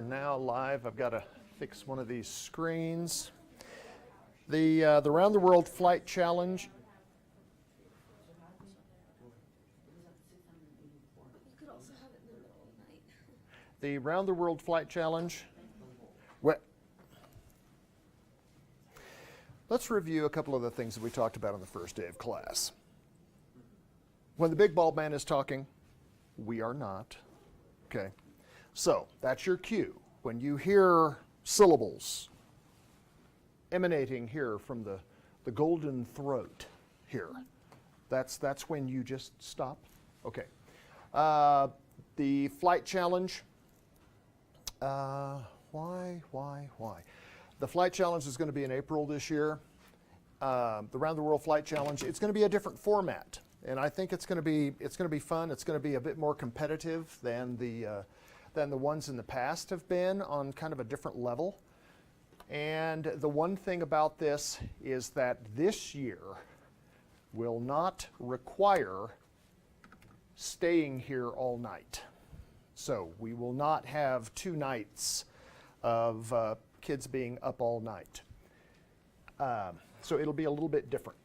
Now live, I've got to fix one of these screens. The Round the World Flight Challenge. You could also have it in the middle of the night. The Round the World Flight Challenge. Let's review a couple of the things that we talked about on the first day of class. When the big bald man is talking, we are not. Okay. So that's your cue. When you hear syllables emanating here from the golden throat here, that's when you just stop. Okay. The flight challenge. Why? The flight challenge is going to be in April this year. The Round the World Flight Challenge. It's going to be a different format, and I think it's going to be fun. It's going to be a bit more competitive than the ones in the past have been, on kind of a different level. And the one thing about this is that this year will not require staying here all night. So we will not have 2 nights of kids being up all night. So it'll be a little bit different.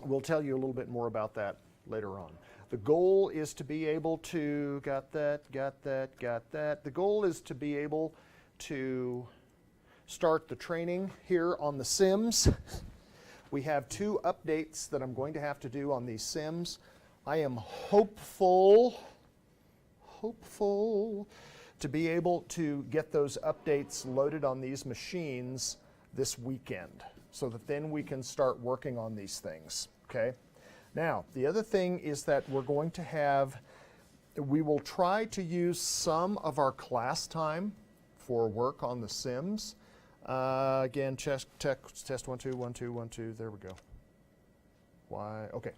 We'll tell you a little bit more about that later on. The goal is to be able to, got that. The goal is to be able to start the training here on the sims. We have 2 updates that I'm going to have to do on these sims. I am hopeful to be able to get those updates loaded on these machines this weekend, so that then we can start working on these things, okay? Now, the other thing is that we will try to use some of our class time for work on the sims. Again, test 1 2 1 2 1 2. There we go. Why? Okay.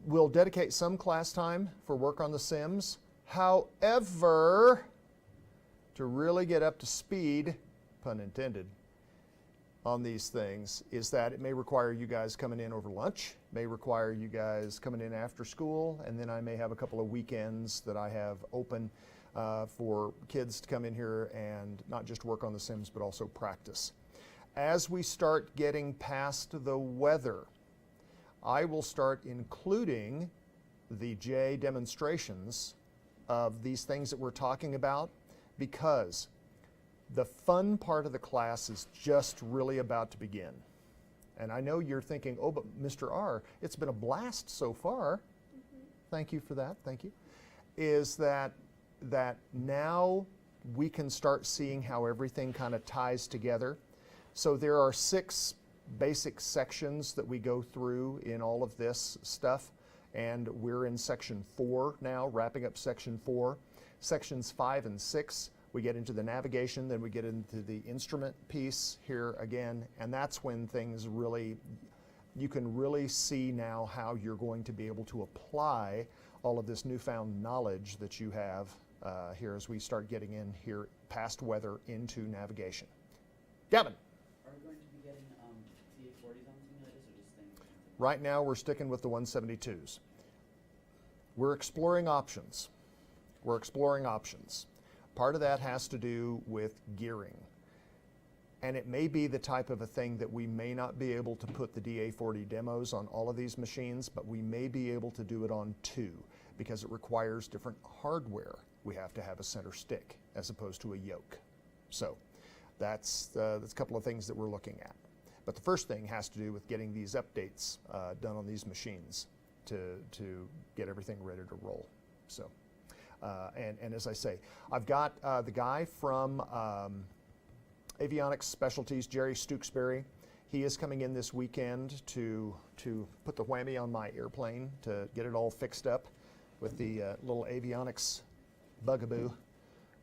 We'll dedicate some class time for work on the sims. However, to really get up to speed, pun intended, on these things, is that it may require you guys coming in over lunch, may require you guys coming in after school, and then I may have a couple of weekends that I have open for kids to come in here and not just work on the sims, but also practice. As we start getting past the weather, I will start including the J demonstrations of these things that we're talking about, because the fun part of the class is just really about to begin. And I know you're thinking, oh, but Mr. R, it's been a blast so far. Mm-hmm. Thank you for that, thank you. Is that now we can start seeing how everything kind of ties together. So there are 6 basic sections that we go through in all of this stuff. And we're in section 4 now, wrapping up section 4. Sections 5 and 6, we get into the navigation, then we get into the instrument piece here again, and that's when things really, you can really see now how you're going to be able to apply all of this newfound knowledge that you have here as we start getting in here past weather into navigation. Gavin. Are we going to be getting TA40s on simulators, or just staying with something? Right now we're sticking with the 172s. We're exploring options. Part of that has to do with gearing. And it may be the type of a thing that we may not be able to put the DA40 demos on all of these machines, but we may be able to do it on 2 because it requires different hardware. We have to have a center stick as opposed to a yoke. So that's a couple of things that we're looking at. But the first thing has to do with getting these updates done on these machines to get everything ready to roll. So, and as I say, I've got the guy from Avionics Specialties, Jerry Stooksbury. He is coming in this weekend to put the whammy on my airplane to get it all fixed up with the little avionics bugaboo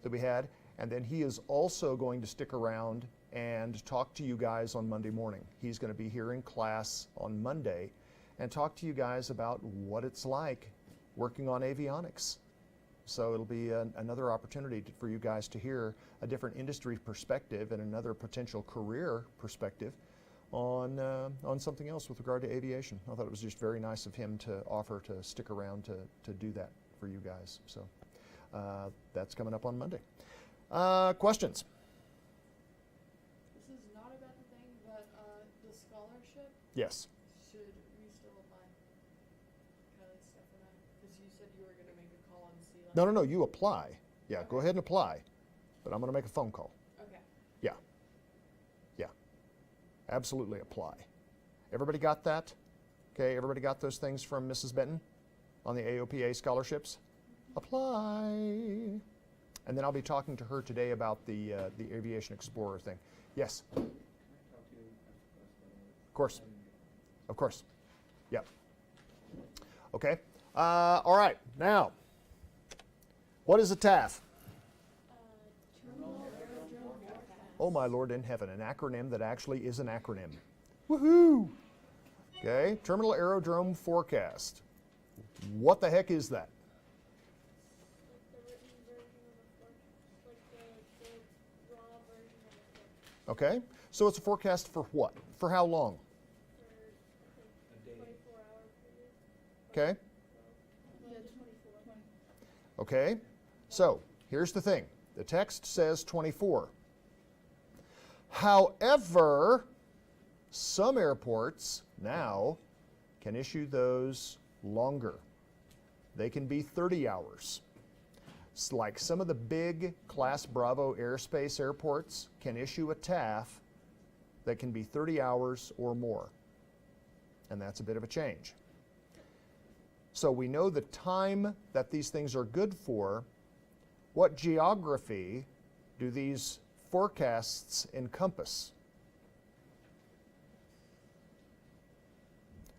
that we had. And then he is also going to stick around and talk to you guys on Monday morning. He's going to be here in class on Monday and talk to you guys about what it's like working on avionics. So it'll be another opportunity for you guys to hear a different industry perspective and another potential career perspective on something else with regard to aviation. I thought it was just very nice of him to offer to stick around to do that for you guys. So That's coming up on Monday. Questions? This is not about the thing, but the scholarship, Yes. should we still apply? Kind of stuff for that? Because you said you were going to make a call and see. Like, No, you apply. Yeah, go ahead and apply. But I'm going to make a phone call. Okay. Yeah. Absolutely apply. Everybody got that? Okay, everybody got those things from Mrs. Benton on the AOPA scholarships? Apply. And then I'll be talking to her today about the Aviation Explorer thing. Yes? Can I talk to you Of course. Of course. Yep. Okay. All right. Now, what is a TAF? Oh, my Lord in heaven, an acronym that actually is an acronym. Woohoo! Okay, Terminal Aerodrome Forecast. What the heck is that? Like the written version of a forecast, like the raw version of a forecast Okay, so it's a forecast for what? For how long? for, I think, 24 hour period. Okay, Yeah, 24. okay. So, here's the thing. The text says 24. However, some airports now can issue those longer. They can be 30 hours. It's like some of the big Class Bravo airspace airports can issue a TAF that can be 30 hours or more. And that's a bit of a change. So we know the time that these things are good for. What geography do these forecasts encompass?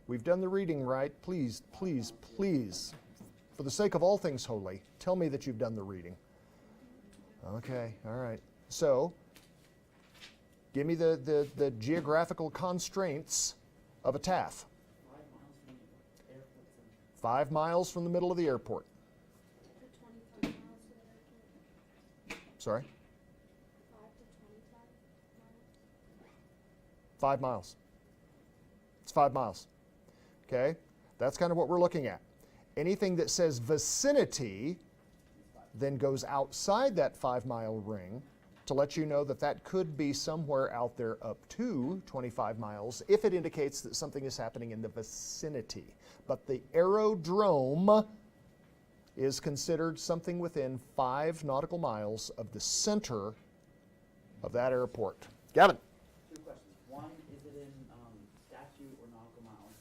We've done the reading right. Please, please, please, for the sake of all things holy, tell me that you've done the reading. Okay, all right. So, give me the geographical constraints of a TAF. 5 miles from the airport center. 5 miles from the middle of the airport. To 25 miles to the airport. Sorry? 5 to 25 miles. 5 miles. It's 5 miles. Okay? That's kind of what we're looking at. Anything that says vicinity then goes outside that 5 mile ring to let you know that that could be somewhere out there up to 25 miles if it indicates that something is happening in the vicinity. But the aerodrome is considered something within 5 nautical miles of the center of that airport. Gavin? 2 questions. One, is it in statute or nautical miles?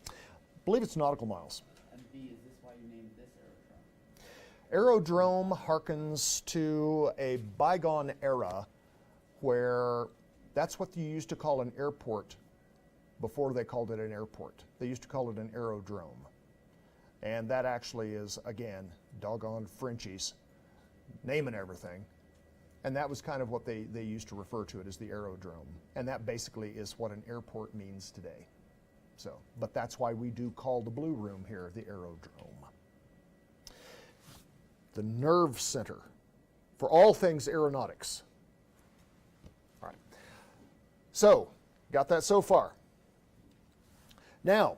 I believe it's nautical miles. And B, is this why you named this aerodrome? Aerodrome harkens to a bygone era where that's what you used to call an airport before they called it an airport. They used to call it an aerodrome. And that actually is, again, doggone Frenchies, naming everything. And that was kind of what they used to refer to it as the aerodrome. And that basically is what an airport means today. So, but that's why we do call the Blue Room here the aerodrome. The nerve center for all things aeronautics. All right. So, got that so far. Now,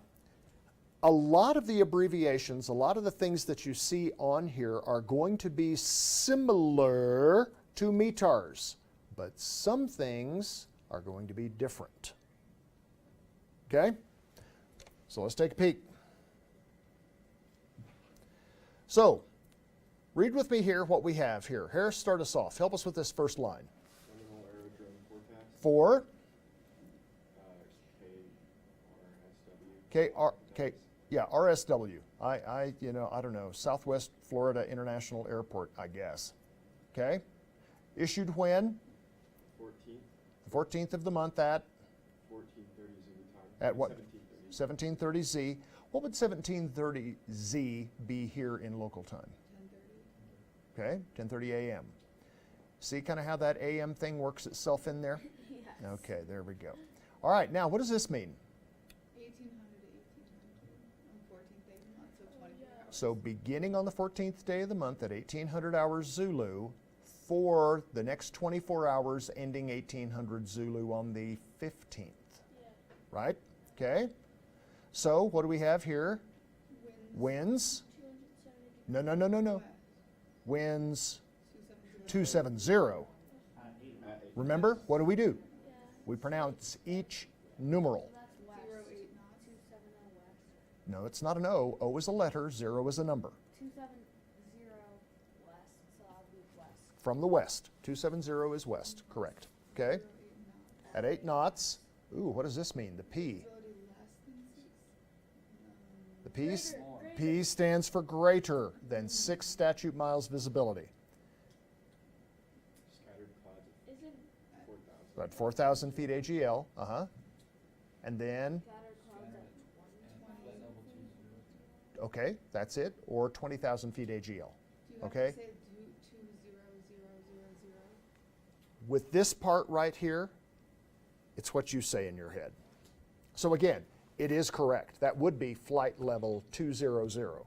a lot of the abbreviations, a lot of the things that you see on here are going to be similar to METARs, but some things are going to be different. Okay? So let's take a peek. So, read with me here what we have here. Harris, start us off. Help us with this first line. Terminal Aerodrome Forecast. For RSW. I don't know, Southwest Florida International Airport, I guess. Okay? Issued when? 14th, The 14th of the month at 14:30 Zulu time. At what? 17:30. 1730 Z. What would 1730 Z be here in local time? 10:30. Okay, 10:30 a.m. See kind of how that AM thing works itself in there? Yes. Okay, there we go. All right, now what does this mean? 1800 to 1800 on 14th day of the month, so 24 hours. So beginning on the 14th day of the month at 1800 hours Zulu for the next 24 hours ending 1800 Zulu on the 15th. Yeah. Right? Okay. So what do we have here? Winds. Winds. 270 No. winds 270. 270. At 8. Remember, what do? Yeah. We pronounce each numeral. So that's west. 08 knots. 270 west. No, it's not an O. O is a letter, 0 is a number. 270 west. So I'll be west. From the west. 270 is west, correct. Okay? 08 knots. At 8 knots, ooh, what does this mean? The P. Visibility less than 6. The P, Greater. P stands for greater than 6 statute miles visibility. Scattered clouds Isn't at 4,000. About 4,000 feet AGL. And then, scattered clouds at 20? Level 2, 0. okay, that's it. Or 20,000 feet AGL. Do you have Okay. to say 20000? With this part right here, it's what you say in your head. So again, it is correct. That would be flight level 200.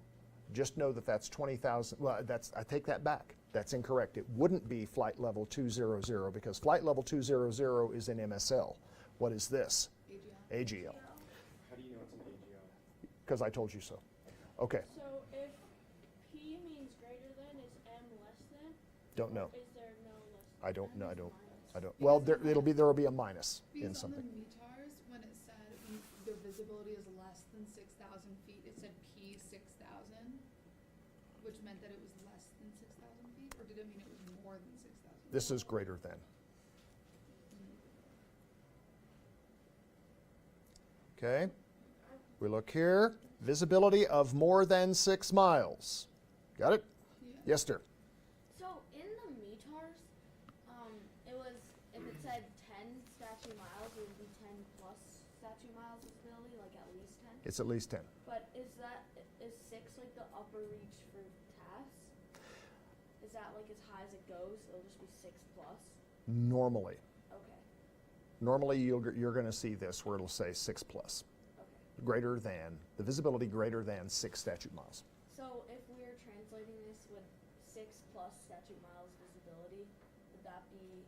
Just know that that's 20,000. Well, I take that back. That's incorrect. It wouldn't be flight level 200 because flight level 200 is in MSL. What is this? AGL. AGL. How do you know it's an AGL? Because I told you so. Okay, So if P means greater than, is M less than? don't know. Is there no less than? I don't know. I It's don't. minus. I don't. Well, there will be a minus in Because on something. the METARs, when it said when the visibility is less than 6,000 feet, it said P 6,000, which meant that it was less than 6,000 feet, or did it mean it was more than 6,000? This is greater than. Okay, we look here. Visibility of more than 6 miles. Got it? Yeah. Yes, sir. So in the METARs, it was, if it said 10 statute miles, it would be 10 plus statute miles visibility, like at least 10. It's at least 10. But is 6 like the upper reach for Tafs? Is that like as high as it goes? It'll just be 6 plus? Normally. Okay, Normally, you're going to see this where it'll say 6 plus. okay. Greater than, the visibility greater than 6 statute miles. So if we're translating this with 6 plus statute miles visibility, would that be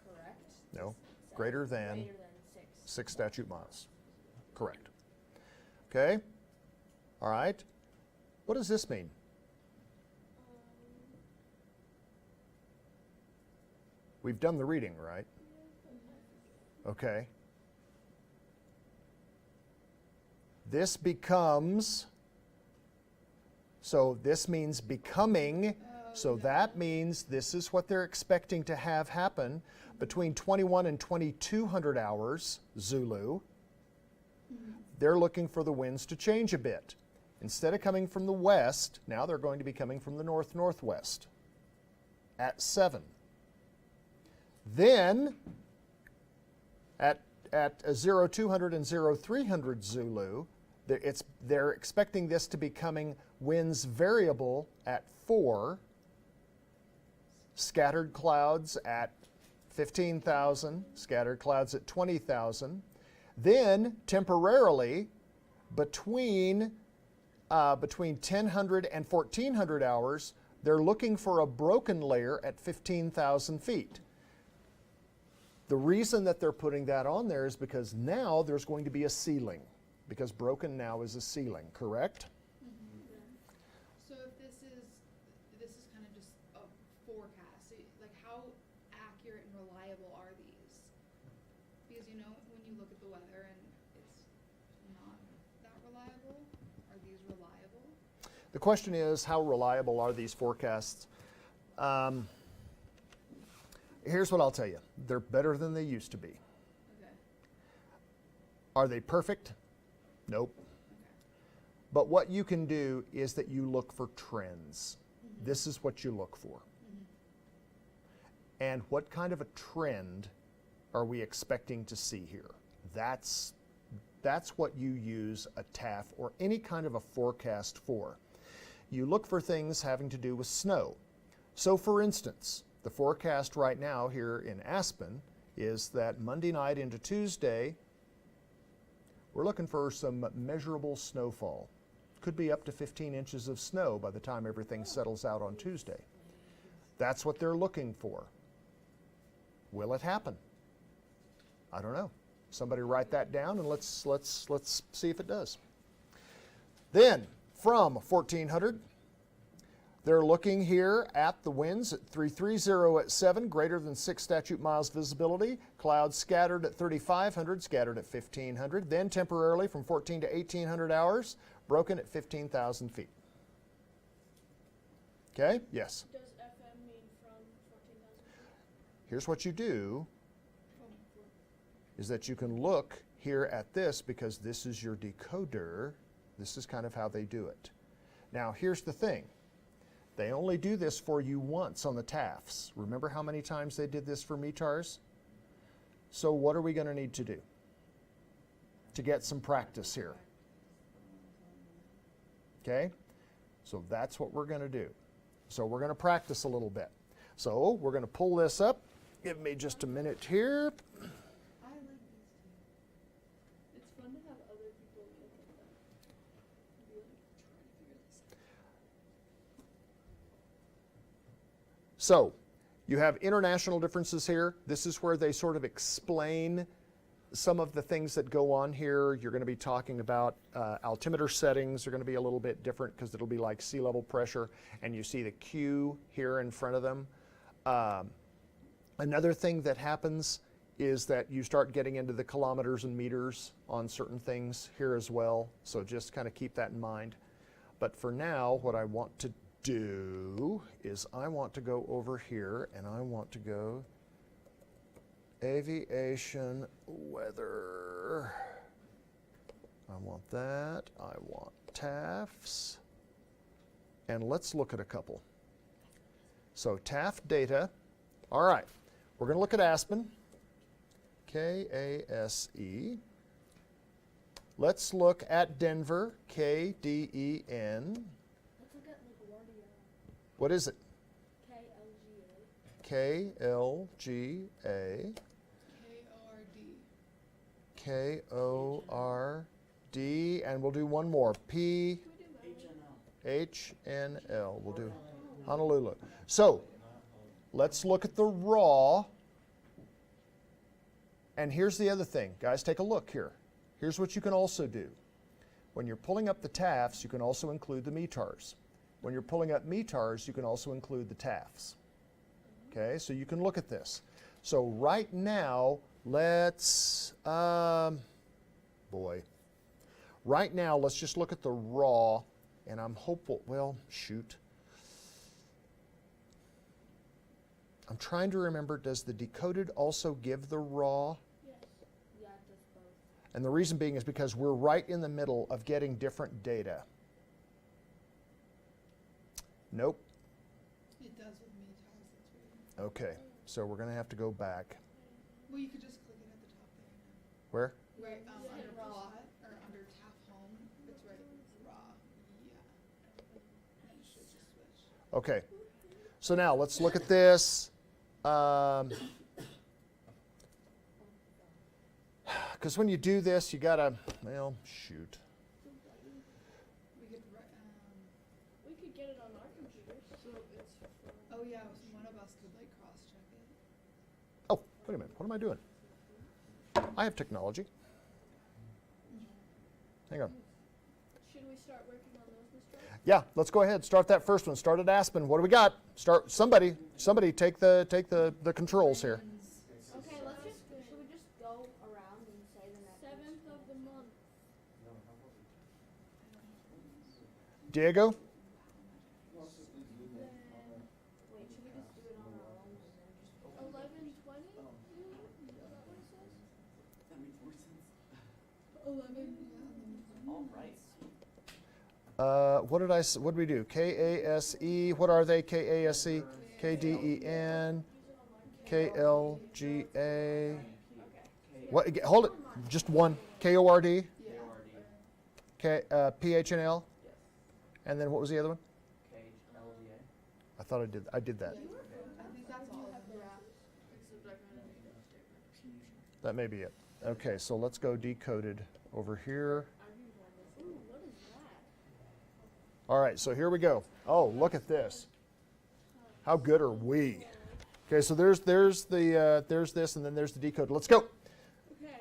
correct? No. Say Greater than Greater than 6. 6 statute miles. Correct. Okay? All right. What does this mean? We've done the reading, right? Okay. This becomes, so this means becoming, so that means this is what they're expecting to have happen between 21 and 2200 hours, Zulu. They're looking for the winds to change a bit. Instead of coming from the west, now they're going to be coming from the north-northwest at 7. Then, at 0200 and 0300 Zulu, they're expecting this to be coming winds variable at 4, scattered clouds at 15,000, scattered clouds at 20,000. Then, temporarily, between 1000 and 1400 hours, they're looking for a broken layer at 15,000 feet. The reason that they're putting that on there is because now there's going to be a ceiling, because broken now is a ceiling, correct? So if this is kind of just a forecast, so like how accurate and reliable are these? Because when you look at the weather and it's not that reliable, are these reliable? The question is, how reliable are these forecasts? Here's what I'll tell you. They're better than they used to be. Okay. Are they perfect? Nope. But what you can do is that you look for trends. This is what you look for. And what kind of a trend are we expecting to see here? That's what you use a TAF or any kind of a forecast for. You look for things having to do with snow. So for instance, the forecast right now here in Aspen is that Monday night into Tuesday, we're looking for some measurable snowfall. Could be up to 15 inches of snow by the time everything settles out on Tuesday. That's what they're looking for. Will it happen? I don't know. Somebody write that down and let's see if it does. Then, from 1400, They're looking here at the winds at 330 at 7, greater than 6 statute miles visibility. Clouds scattered at 3,500, scattered at 1,500. Then temporarily from 14 to 1,800 hours, broken at 15,000 feet. Okay? Yes? Does FM mean from 14,000 feet? Here's what you do, is that you can look here at this because this is your decoder. This is kind of how they do it. Now, here's the thing. They only do this for you once on the Tafs. Remember how many times they did this for METARs? So what are we going to need to do to get some practice here? Okay? So that's what we're going to do. So we're going to practice a little bit. So we're going to pull this up. Give me just a minute here. I like these two. It's fun to have other people look at them. Be like, trying to figure this out. So you have international differences here. This is where they sort of explain some of the things that go on here. You're going to be talking about altimeter settings are going to be a little bit different because it'll be like sea level pressure, and you see the Q here in front of them. Another thing that happens is that you start getting into the kilometers and meters on certain things here as well. So just kind of keep that in mind. But for now, what I want to do is I want to go over here and I want to go aviation weather. I want that. I want Tafs. And let's look at a couple. So TAF data. All right. We're going to look at Aspen. K-A-S-E. Let's look at Denver. K-D-E-N. Let's look at LaGuardia. What is it? K-L-G-A. K-L-G-A. K-O-R-D. K-O-R-D. And we'll do one more. P. HNL. H-N-L. We'll do Honolulu. So let's look at the raw. And here's the other thing. Guys, take a look here. Here's what you can also do. When you're pulling up the Tafs, you can also include the METARs. When you're pulling up METARs, you can also include the Tafs. Okay, so you can look at this. So right now, let's, right now, let's just look at the raw, and I'm hopeful, well, shoot. I'm trying to remember, does the decoded also give the raw? Yes. Yeah, it does both. And the reason being is because we're right in the middle of getting different data. Nope. It does with METARs, that's weird. Okay, so we're going to have to go back. Well, you could just click it at the top there. Where? Right, Yeah, under raw. plot, or under Taf home, it's right, raw, yeah. And it should just switch. Okay, so now let's look at this. Because when you do this, you got to, well, shoot. We could, We could get it on our computer, so it's from oh yeah, one of us could like cross-check it. Oh, wait a minute, what am I doing? I have technology. Hang on. Should we start working on those, Mr. Wright? Yeah, let's go ahead. Start that first one. Start at Aspen. What do we got? Start. Somebody take the controls here. Okay, let's just, should we just go around and say the next 7th of the month. Diego. Then, wait, should we just do it on our own and then just 11:20? Is that what it says? That makes more sense. 11. All right. What did what did we do? K-A-S-E. What are they? K-A-S-E. K-D-E-N. K-L-G-A. What? Hold it. Just one. K-O-R-D. Yeah. K. P-H-N-L. Yes. And then what was the other one? KLGA. I thought I did that. I think that's all of them. That may be it. Okay, so let's go decoded over here. Ooh, what is that? All right, so here we go. Oh, look at this. How good are we? Okay, so there's this, and then there's the decode. Let's go. Okay.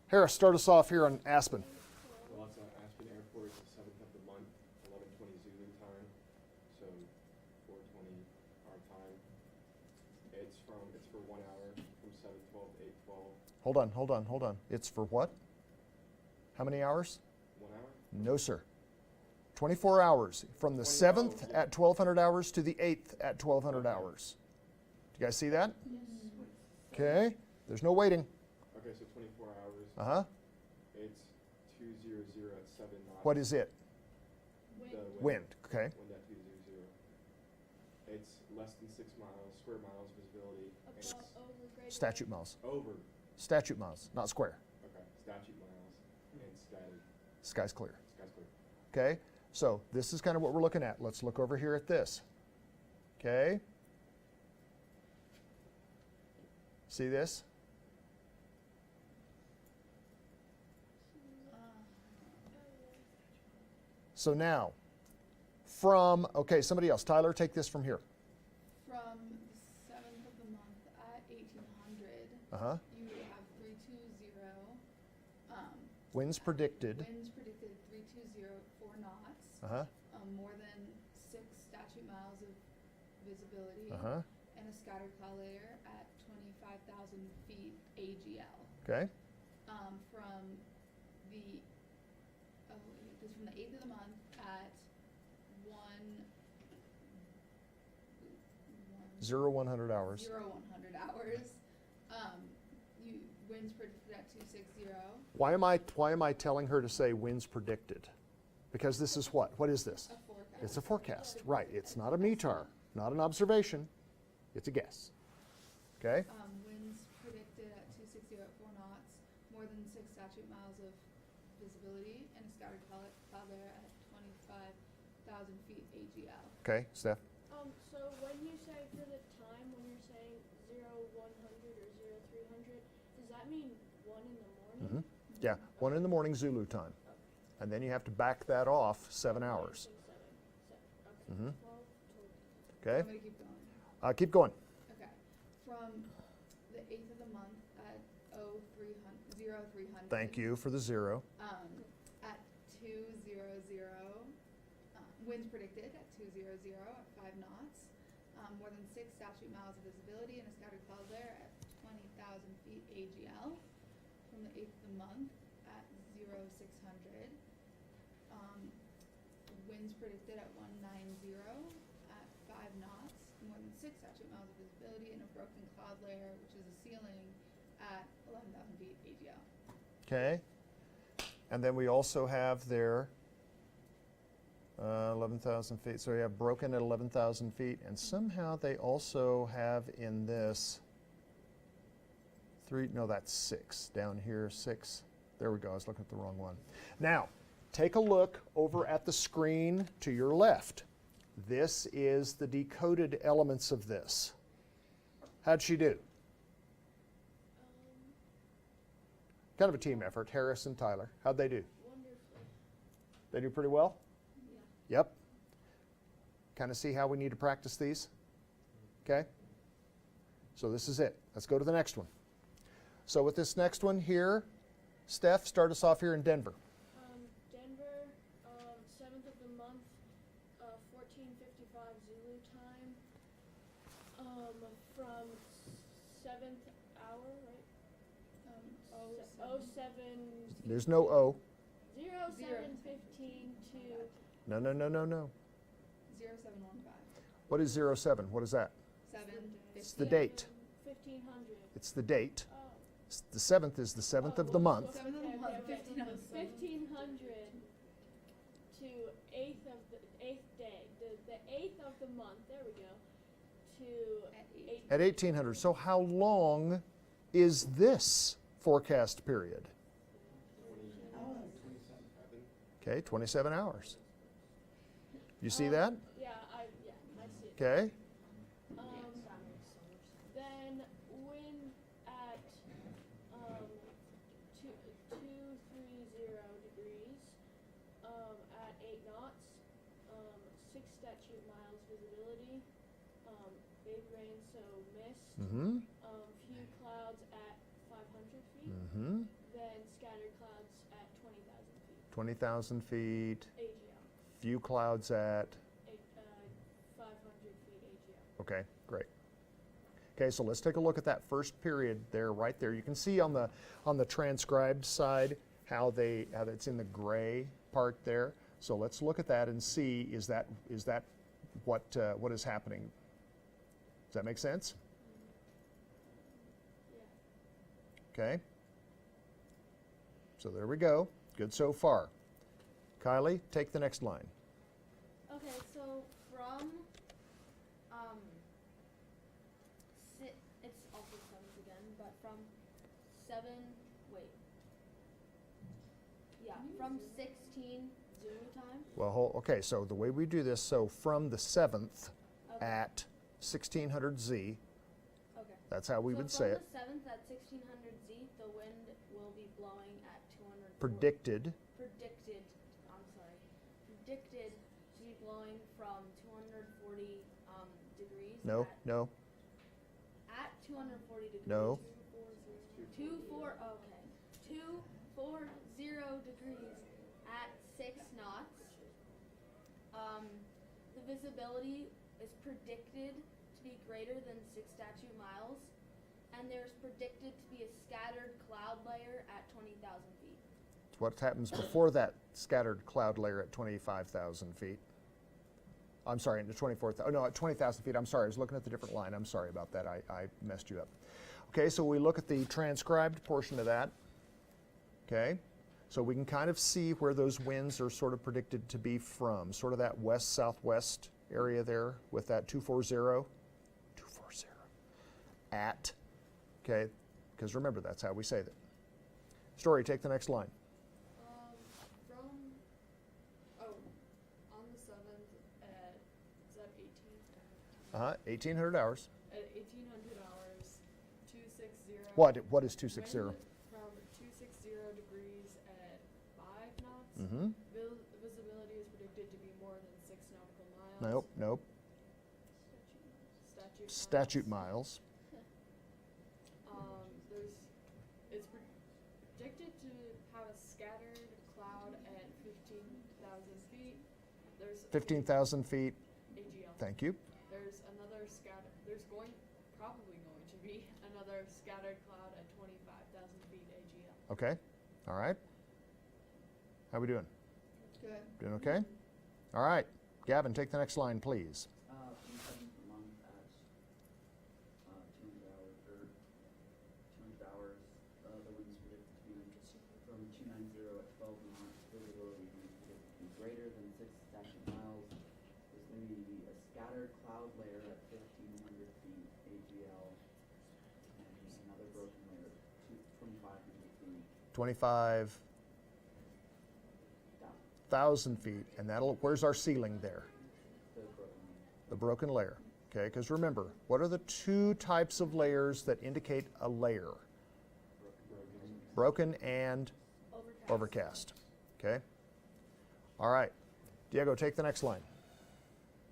Harris, start us off here on Aspen. Well, it's Aspen Airport, it's the 7th of the month, 11:20 Zulu time. time. It's for 1 hour from 7:12 to 8:12. Hold on. It's for what? How many hours? 1 hour? No, sir. 24 hours from the 7th at 1200 hours to the 8th at 1200 hours. Do you guys see that? Okay. There's no waiting. Okay, so 24 hours. Uh-huh. It's 200 at 7 knots. What is it? Wind. The Wind. Okay. Wind at 200. It's less than 6 miles, square miles visibility. And it's Over grade. Statute miles. over. Statute miles, not square. Okay, statute miles and scattered. Sky's clear. Sky's clear. Okay. So this is kind of what we're looking at. Let's look over here at this. Okay. See this? So now, from, okay, somebody else. Tyler, take this from here. From the 7th of the month at 1800, Uh-huh. you would have 320. Winds predicted. Winds predicted 320 at 4 knots. Uh-huh. More than 6 statute miles of visibility. Uh-huh. And a scattered cloud layer at 25,000 feet AGL. Okay. From the it was from the 8th of the month at 100 hours. 100 hours. Winds predicted at 260. Why am I telling her to say winds predicted? Because this is what? What is this? A forecast. It's a forecast. Right. It's not a METAR, not an observation. It's a guess. Okay? Winds predicted at 260 at 4 knots, more than 6 statute miles of visibility, and a scattered cloud layer at 25,000 feet AGL. Okay, Steph? So when you say for the time, when you're saying 0100 or 0300, does that mean 1 in the morning? Yeah, 1 in the morning Zulu time. And then you have to back that off 7 hours. Okay. Mhm. Well, totally. Okay? I'm going to keep going. Keep going. Okay. From the 8th of the month at 0300. Thank you for the 0. At 200. Winds predicted at 200 at 5 knots. More than 6 statute miles of visibility and a scattered cloud layer at 20,000 feet AGL. From the 8th of the month at 0600. Winds predicted at 190 at 5 knots. More than 6 statute miles of visibility and a broken cloud layer, which is a ceiling, at 11,000 feet AGL. Okay? And then we also have there 11,000 feet. So we have broken at 11,000 feet. And somehow they also have in this 3, no, that's 6. Down here, 6. There we go. I was looking at the wrong one. Now, take a look over at the screen to your left. This is the decoded elements of this. How'd she do? Kind of a team effort, Harris and Tyler. How'd they do? Wonderfully. They do pretty well? Yeah. Yep. Kind of see how we need to practice these? Okay? So this is it. Let's go to the next one. So with this next one here, Steph, start us off here in Denver. Denver, 7th of the month, 14:55 Zulu time. From 7th hour, right? 07. There's no O. 07:15 to No. 0715. What is 07? What is that? 7. It's the date. 1500. It's the date. Oh. The 7th is the 7th of the month. 7th of the month, 1500. 1500 to 8th of the 8th day. The 8th of the month. There we go. To At 1800. So how long is this forecast period? 27. Okay, 27 hours. You see that? Yeah, I see it. Okay. Then wind at 230 degrees at 8 knots, 6 statute miles visibility, big rain, so mist, Mm-hmm. few clouds at 500 feet, Mm-hmm. then scattered clouds at 20,000 feet. 20,000 feet. AGL. Few clouds at. 500 feet AGL. Okay, great. Okay, so let's take a look at that first period there, right there. You can see on the transcribed side how it's in the gray part there. So let's look at that and see, is that what is happening? Does that make sense? Yeah. Okay. So there we go. Good so far. Kylie, take the next line. Okay, so from it's also sevens again, but from from 16 Zulu time. Well, okay, so the way we do this, so from the 7th Okay. at 1600 Z, Okay. that's how we So would say it. From the 7th at 1600 Z, the wind will be blowing at 200. Predicted. Predicted to be blowing from 240 degrees. No, no, At 240 degrees. no. 240 degrees at 6 knots. The visibility is predicted to be greater than 6 statute miles, and there's predicted to be a scattered cloud layer at 20,000 feet. What happens before that scattered cloud layer at 25,000 feet? I'm sorry, at 24,000. Oh no, at 20,000 feet. I'm sorry, I was looking at the different line. I'm sorry about that. I messed you up. Okay, so we look at the transcribed portion of that. Okay, so we can kind of see where those winds are sort of predicted to be from, sort of that west-southwest area there with that 240 at, okay, because remember, that's how we say that. Story, take the next line. On the 7th at, is that 18? 1800 hours. At 1800 hours, 260. What is 260? Wind from 260 degrees at 5 knots. Mm-hmm. Visibility is predicted to be more than 6 nautical miles. Nope. Statute miles. It's predicted to have a scattered cloud at 15,000 feet. There's 15,000 feet. AGL. Thank you. There's another probably going to be another scattered cloud at 25,000 feet AGL. Okay. All right. How we doing? Good. Doing okay? All right. Gavin, take the next line, please. From 7th per month at 200 hours, the wind is predicted to be from 290 at 12 knots. Visibility is predicted to be greater than 6 statute miles. There's going to be a scattered cloud layer at 1,500 feet AGL, and another broken layer at 2,500 feet. 25,000 feet, and where's our ceiling there? The broken layer. Okay, because remember, what are the two types of layers that indicate a layer? Broken and overcast. Okay. All right. Diego, take the next line.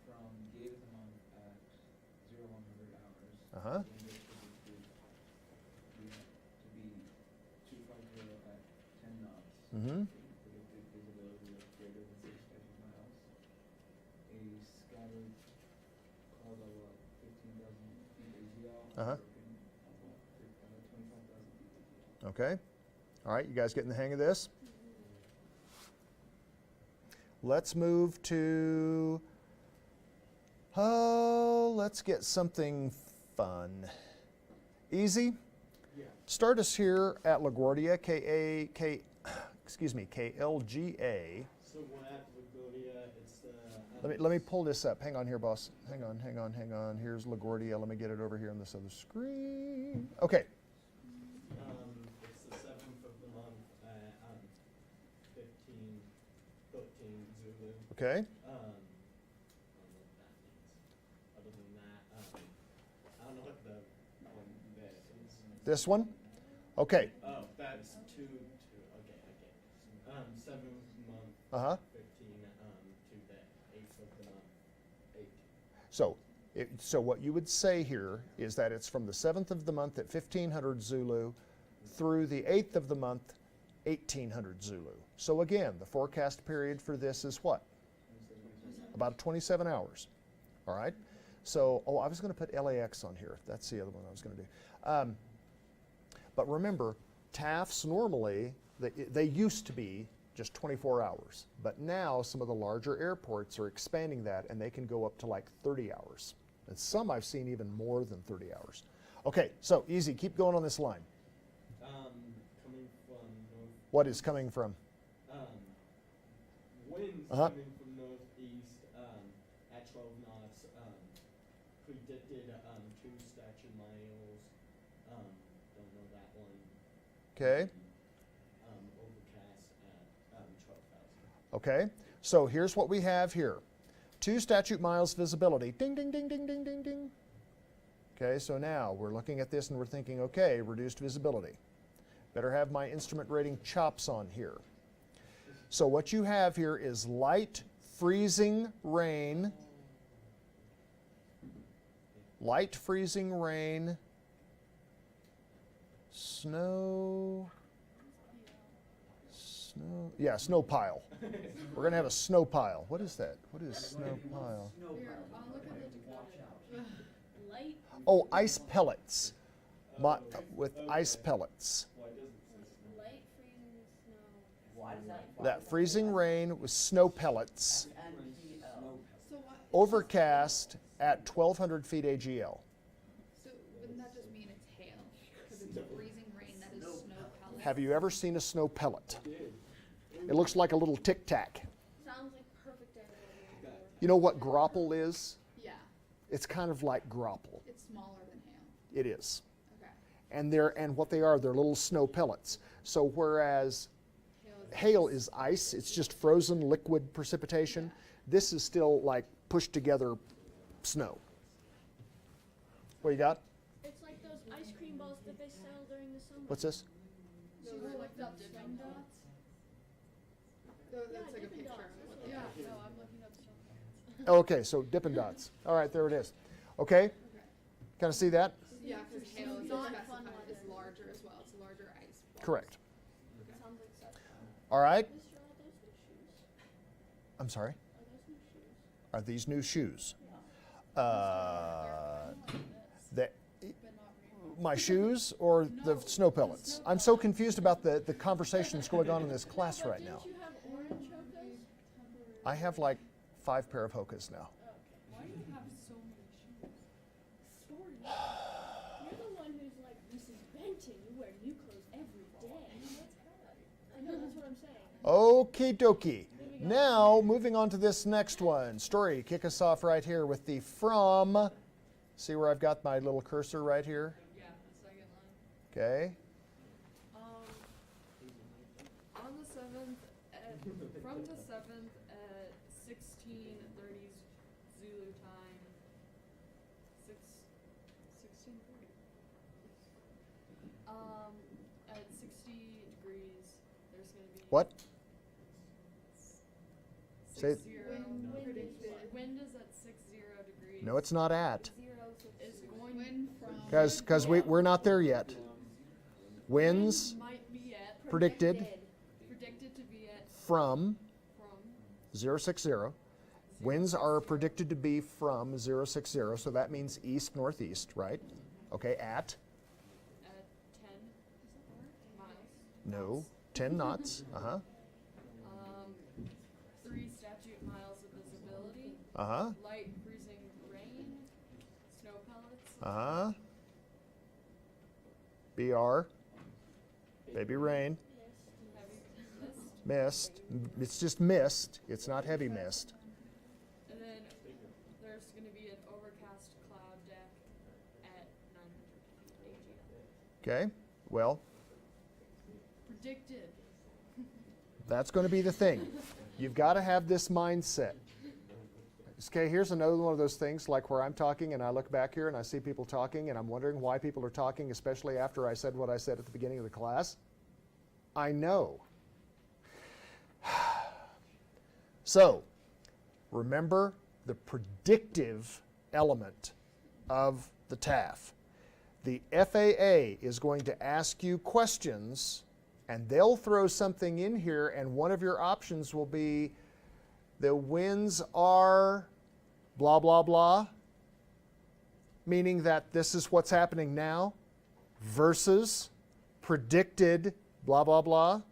From the 8th of the month at 0100 hours. Uh-huh. The wind is predicted to be 250 at 10 knots. Mm-hmm. Predicted visibility of greater than 6 statute miles. A scattered cloud level at 15,000 feet AGL. Uh-huh. Broken at 25,000 feet AGL. Okay. All right, you guys getting the hang of this? Let's move to, let's get something fun. Easy? Yeah. Start us here at LaGuardia, KLGA. So we're at LaGuardia, it's Let me pull this up. Hang on here, boss. Hang on. Here's LaGuardia. Let me get it over here on this other screen. Okay. It's the 7th of the month at 15:13 Zulu. Okay. I don't know what that means. Other than that, I don't know what the one that is. This one? Okay. Oh, that's two. Okay. 7th month. Uh-huh. 15 to the 8th of the month. 8. So what you would say here is that it's from the 7th of the month at 1500 Zulu through the 8th of the month, 1800 Zulu. So again, the forecast period for this is what? About 27 hours. All right? So, I was going to put LAX on here. That's the other one I was going to do. But remember, Tafs normally, they used to be just 24 hours. But now some of the larger airports are expanding that, and they can go up to like 30 hours. And some I've seen even more than 30 hours. Okay, so easy. Keep going on this line. Coming from north, What is coming from? winds Uh-huh. coming from northeast at 12 knots. Predicted 2 stature miles. Don't know that one. Okay. Overcast at 12,000. Okay, so here's what we have here. 2 statute miles visibility. Ding, ding, ding, ding, ding, ding, ding. Okay, so now we're looking at this and we're thinking, okay, reduced visibility. Better have my instrument rating chops on here. So what you have here is light freezing rain. Light freezing rain. Snow. Yeah, snow pile. We're going to have a snow pile. What is that? What is snow pile? Here, I'll look at the Dakota. Light. Oh, ice pellets. With ice pellets. Why doesn't it say snow? Light freezing snow. Why does that? That freezing rain with snow pellets. NPL. So what? Overcast at 1,200 feet AGL. So wouldn't that just mean it's hail? Because it's freezing rain that is snow pellets. Have you ever seen a snow pellet? It looks like a little tic tac. Sounds like perfect day to live in. You know what grapple is? Yeah, It's kind of like grapple. it's smaller than hail. It is. Okay. And what they are, they're little snow pellets. So whereas hail is ice, it's just frozen liquid precipitation. This is still like pushed together snow. What you got? It's like those ice cream balls that they sell during the summer. What's this? Those are like the dipping dots. That's like a Dippin' picture. Dots, of that's what- what Yeah, it is. no, I'm looking up some. Okay, so Dippin' Dots. All right, there it is. Okay, Okay. kind of see that? Yeah, because hail is Not specified fun is weather. larger as well. It's a larger ice. ball. Correct. Sounds like such. All right. Mr. Are those new shoes? I'm sorry. Are those new shoes? Are these new shoes? But That not rainbow. my shoes or the snow pellets? I'm so confused about the conversations going on in this class right now. Didn't you have orange Hokas? I have like 5 pair of Hokas now. Why do you have so many shoes? Story. You're the one who's like, Mrs. Benton, you wear new clothes every day. I know, that's what I'm saying. Okie dokie. Now, moving on to this next one. Story, kick us off right here with the from. See where I've got my little cursor right here? Yeah, the second line. Okay. On the 7th, from the 7th at 16:30 Zulu time, 16:30. At 60 degrees, there's gonna be What? Say it. 60 Wind predicted. predicted. Wind is at 60 degrees. No, it's not at. 0, 6, It's 0. going Wind from. Because we're not there yet. Winds might be at predicted predicted to be at from from 060. Winds are predicted to be from 060, so that means east northeast, right? Okay, at 10 miles. no 10 knots. 3 statute miles of visibility. Uh-huh. Light freezing rain. Snow pellets. Uh-huh. BR. Baby rain. Heavy mist. Mist. It's just mist. It's not heavy mist. And then there's going to be an overcast cloud deck at 900 feet AGL. Okay. Well, Predicted. that's going to be the thing. You've got to have this mindset. Okay, here's another one of those things like where I'm talking and I look back here and I see people talking and I'm wondering why people are talking, especially after I said what I said at the beginning of the class. I know. So, remember the predictive element of the TAF. The FAA is going to ask you questions and they'll throw something in here and one of your options will be the winds are blah, blah, blah. meaning that this is what's happening now versus predicted blah, blah, blah.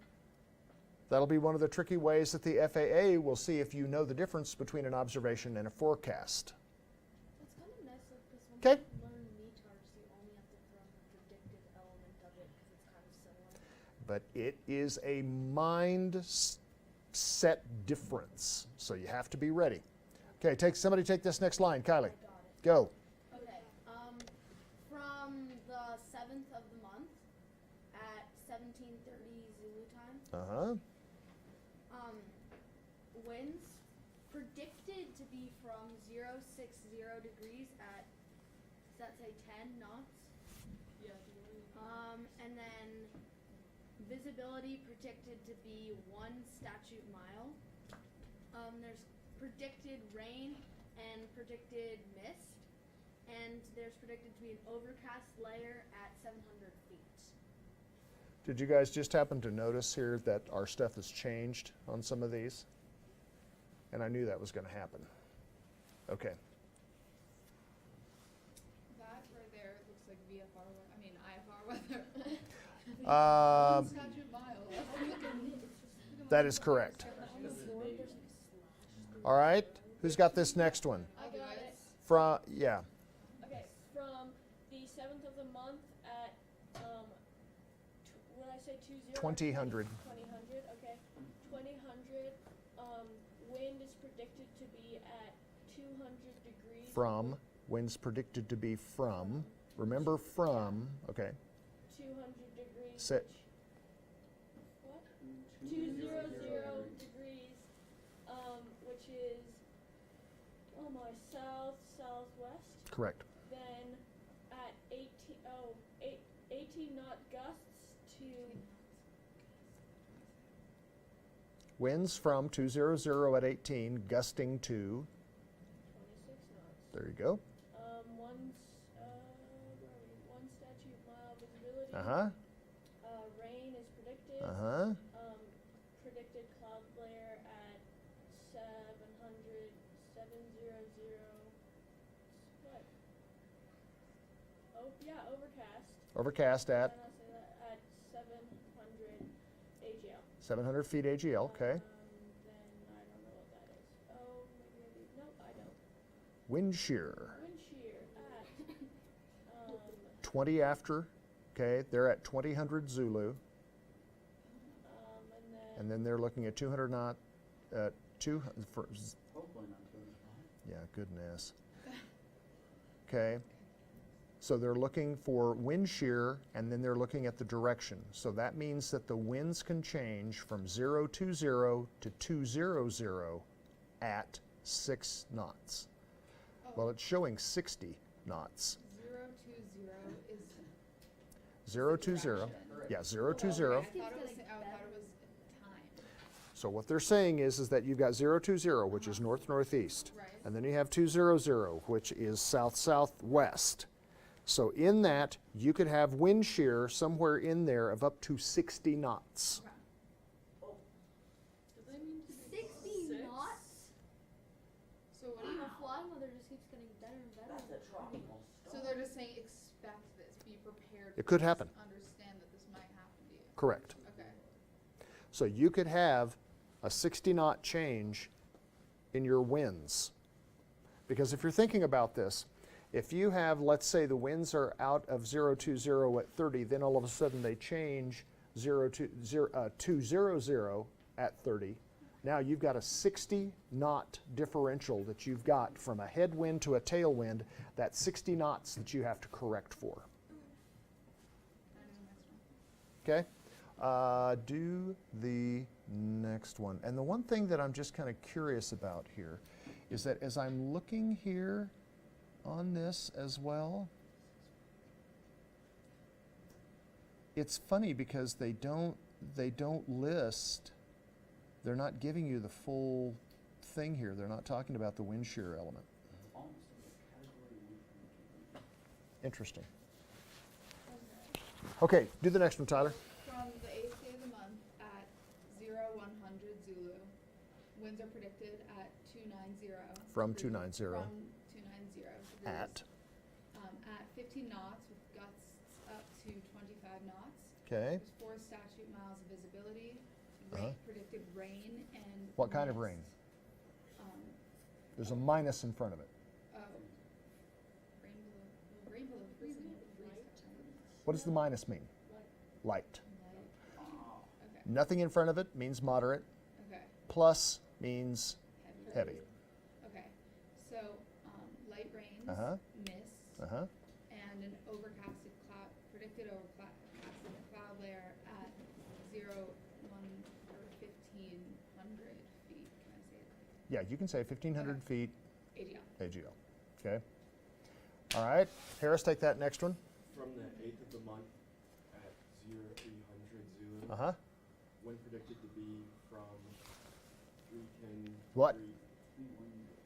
That'll be one of the tricky ways that the FAA will see if you know the difference between an observation and a forecast. It's kind of nice because when 'Kay. you learn METARs, you only have to throw in the predicted element of it because it's kind of similar. But it is a mindset difference, so you have to be ready. Okay, somebody take this next line, Kylie. I got it. Go. Okay. From the 7th of the month at 17:30 Zulu time, winds predicted to be from 060 degrees at, does that say 10 knots? Yeah. And then visibility predicted to be 1 statute mile. There's predicted rain and predicted mist, and there's predicted to be an overcast layer at 700 feet. Did you guys just happen to notice here that our stuff has changed on some of these? And I knew that was going to happen. Okay. That right there looks like VFR weather. I mean IFR weather. Um, Statute mile. that is correct. All right. Who's got this next one? I got it. Yeah. Okay, from the 7th of the month at, what did I say, 2000. 2000, okay. 2000, wind is predicted to be at 200 degrees. From. Winds predicted to be from. Remember from. Okay. 200 degrees. Sit. What? 200 degrees, which is, oh my, southwest. Correct. Then at 18 knot gusts to Winds from 200 at 18, gusting to. 26 knots. There you go. One statute mile visibility. Rain is predicted. Predicted cloud layer at 700. What? Oh, yeah, overcast. Overcast at Can I say that? At 700 AGL. 700 feet AGL. Okay. Then I don't know what that is. Oh, maybe. Nope, I don't. Wind shear. Wind shear at 20 after. Okay. They're at 2000 Zulu. And then they're looking at 200 knot. Hopefully not too much. Yeah, goodness. Okay. So they're looking for wind shear, and then they're looking at the direction. So that means that the winds can change from 020 to 200 at 6 knots. Well, it's showing 60 knots. 020 is 020. Yeah, 020. I thought it was time. So what they're saying is that you've got 020, which is north-northeast. Right. And then you have 200, which is south-southwest. So in that, you could have wind shear somewhere in there of up to 60 knots. Does that mean 60 knots? So what? The flying weather just keeps getting better and better. That's a tropical So storm. they're just saying expect this, be prepared. It for could this, happen. Understand that this might happen to you. Correct. Okay. So you could have a 60 knot change in your winds. Because if you're thinking about this, if you have, let's say the winds are out of 020 at 30, then all of a sudden they change 200 at 30. Now you've got a 60 knot differential that you've got from a headwind to a tailwind. That's 60 knots that you have to correct for. Okay? Do the next one. And the one thing that I'm just kind of curious about here is that as I'm looking here on this as well, it's funny because they don't list, they're not giving you the full thing here. They're not talking about the wind shear element. Almost a category 1. Interesting. Okay, do the next one, Tyler. From the 8th day of the month at 0100 Zulu, winds are predicted at 290. From degrees- 290. From 290 degrees. At. 15 knots with gusts up to 25 knots. Okay. There's 4 statute miles of visibility, Uh-huh. predicted rain, and What kind of mist. rain? Um, There's a minus in front of it. oh, rain below freezing would freeze September. What does the minus mean? Light. Light. Okay. Nothing in front of it means moderate. Okay. Plus means heavy. Okay. So light rains, Uh-huh. mist, Uh-huh. and an overcasted cloud, predicted overcasted cloud layer at 0, 1, or 1,500 feet. Can I say it? Yeah, you can say 1,500 feet AGL. AGL. Okay. All right. Harris, take that next one. From the 8th of the month at 0300 Zulu, Uh-huh. when predicted to be from 310. What?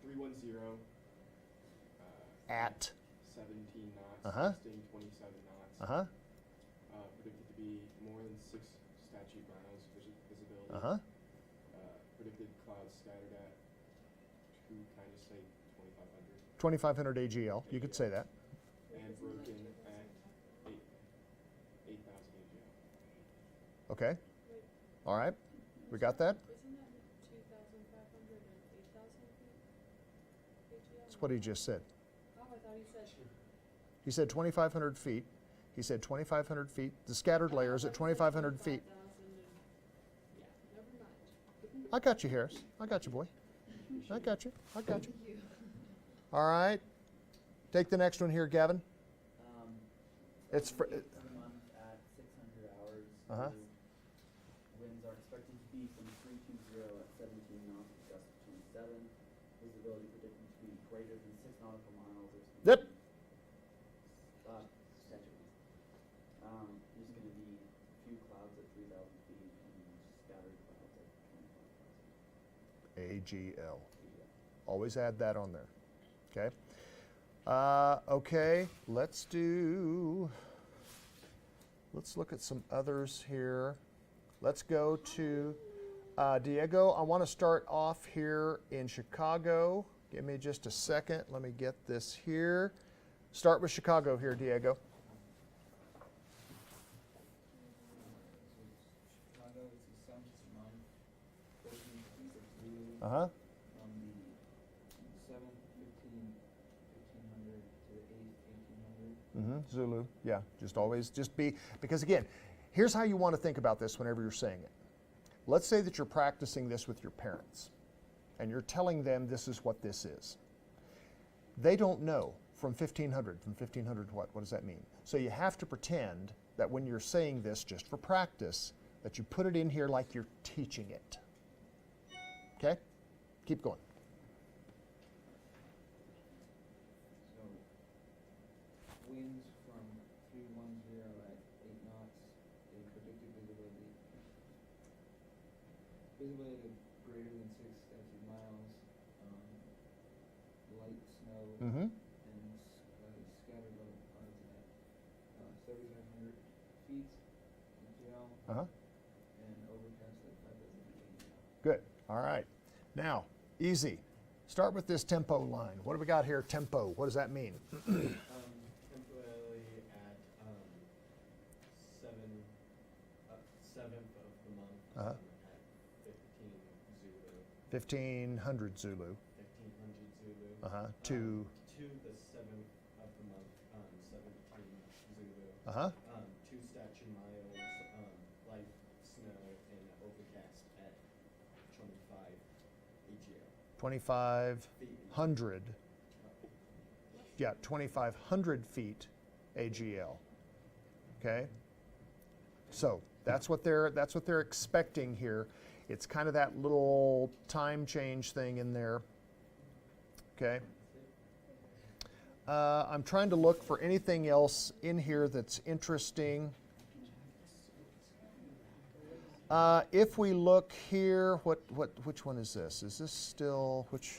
310. At. 17 knots. Uh-huh. Gusting 27 knots. Uh-huh. Predicted to be more than 6 statute miles visibility. Uh-huh. Predicted clouds scattered at, to kind of say 2,500. 2,500 AGL. You could say that. And broken at 8,000 AGL. Okay. All right. We got that? Isn't that 2,500 and 8,000 feet AGL? That's what he just said. Oh, I thought he said. He said 2,500 feet. He said 2,500 feet. The scattered layers at 2,500 feet. 5,000 and, yeah, never mind. I got you, Harris. I got you, boy. I got you. I got you. All right. Take the next one here, Gavin. It's from fr- the 8th of the month at 600 hours. Uh-huh. Winds are expected to be from 320 at 17 knots with gusts of 27. Visibility predicted to be greater than 6 nautical miles. Yep. Statute. There's going to be few clouds at 3,000 feet and scattered clouds at 25,000. AGL. Always add that on there. Okay. Okay, let's look at some others here. Let's go to Diego. I want to start off here in Chicago. Give me just a second. Let me get this here. Start with Chicago here, Diego. Chicago, it's the 7th month, 14th Zulu. Uh-huh. From the 7th, 1,500 to the 8th, 1,800. Zulu. Yeah, just be, because again, here's how you want to think about this whenever you're saying it. Let's say that you're practicing this with your parents and you're telling them this is what this is. They don't know from 1,500 what does that mean? So you have to pretend that when you're saying this just for practice, that you put it in here like you're teaching it. Okay? Keep going. So, winds from 310 at 8 knots, a predicted visibility. Visibility greater than 6 statute miles, light snow, Mm-hmm. and scattered level clouds at 7,500 feet AGL, Uh-huh. and overcast at 5,000 AGL. Good. All right. Now, easy. Start with this tempo line. What do we got here? Tempo. What does that mean? Temporarily at 7th of the month Uh-huh. at 15 Zulu. 1,500 Zulu. 1,500 Zulu. Uh-huh. To the 7th of the month, 17 Zulu. Uh-huh. 2 statute miles, light snow and overcast at 25 AGL. 2,500. Yeah, 2,500 feet AGL. Okay. So that's what they're expecting here. It's kind of that little time change thing in there. Okay. I'm trying to look for anything else in here that's interesting. If we look here, which one is this? Is this still which?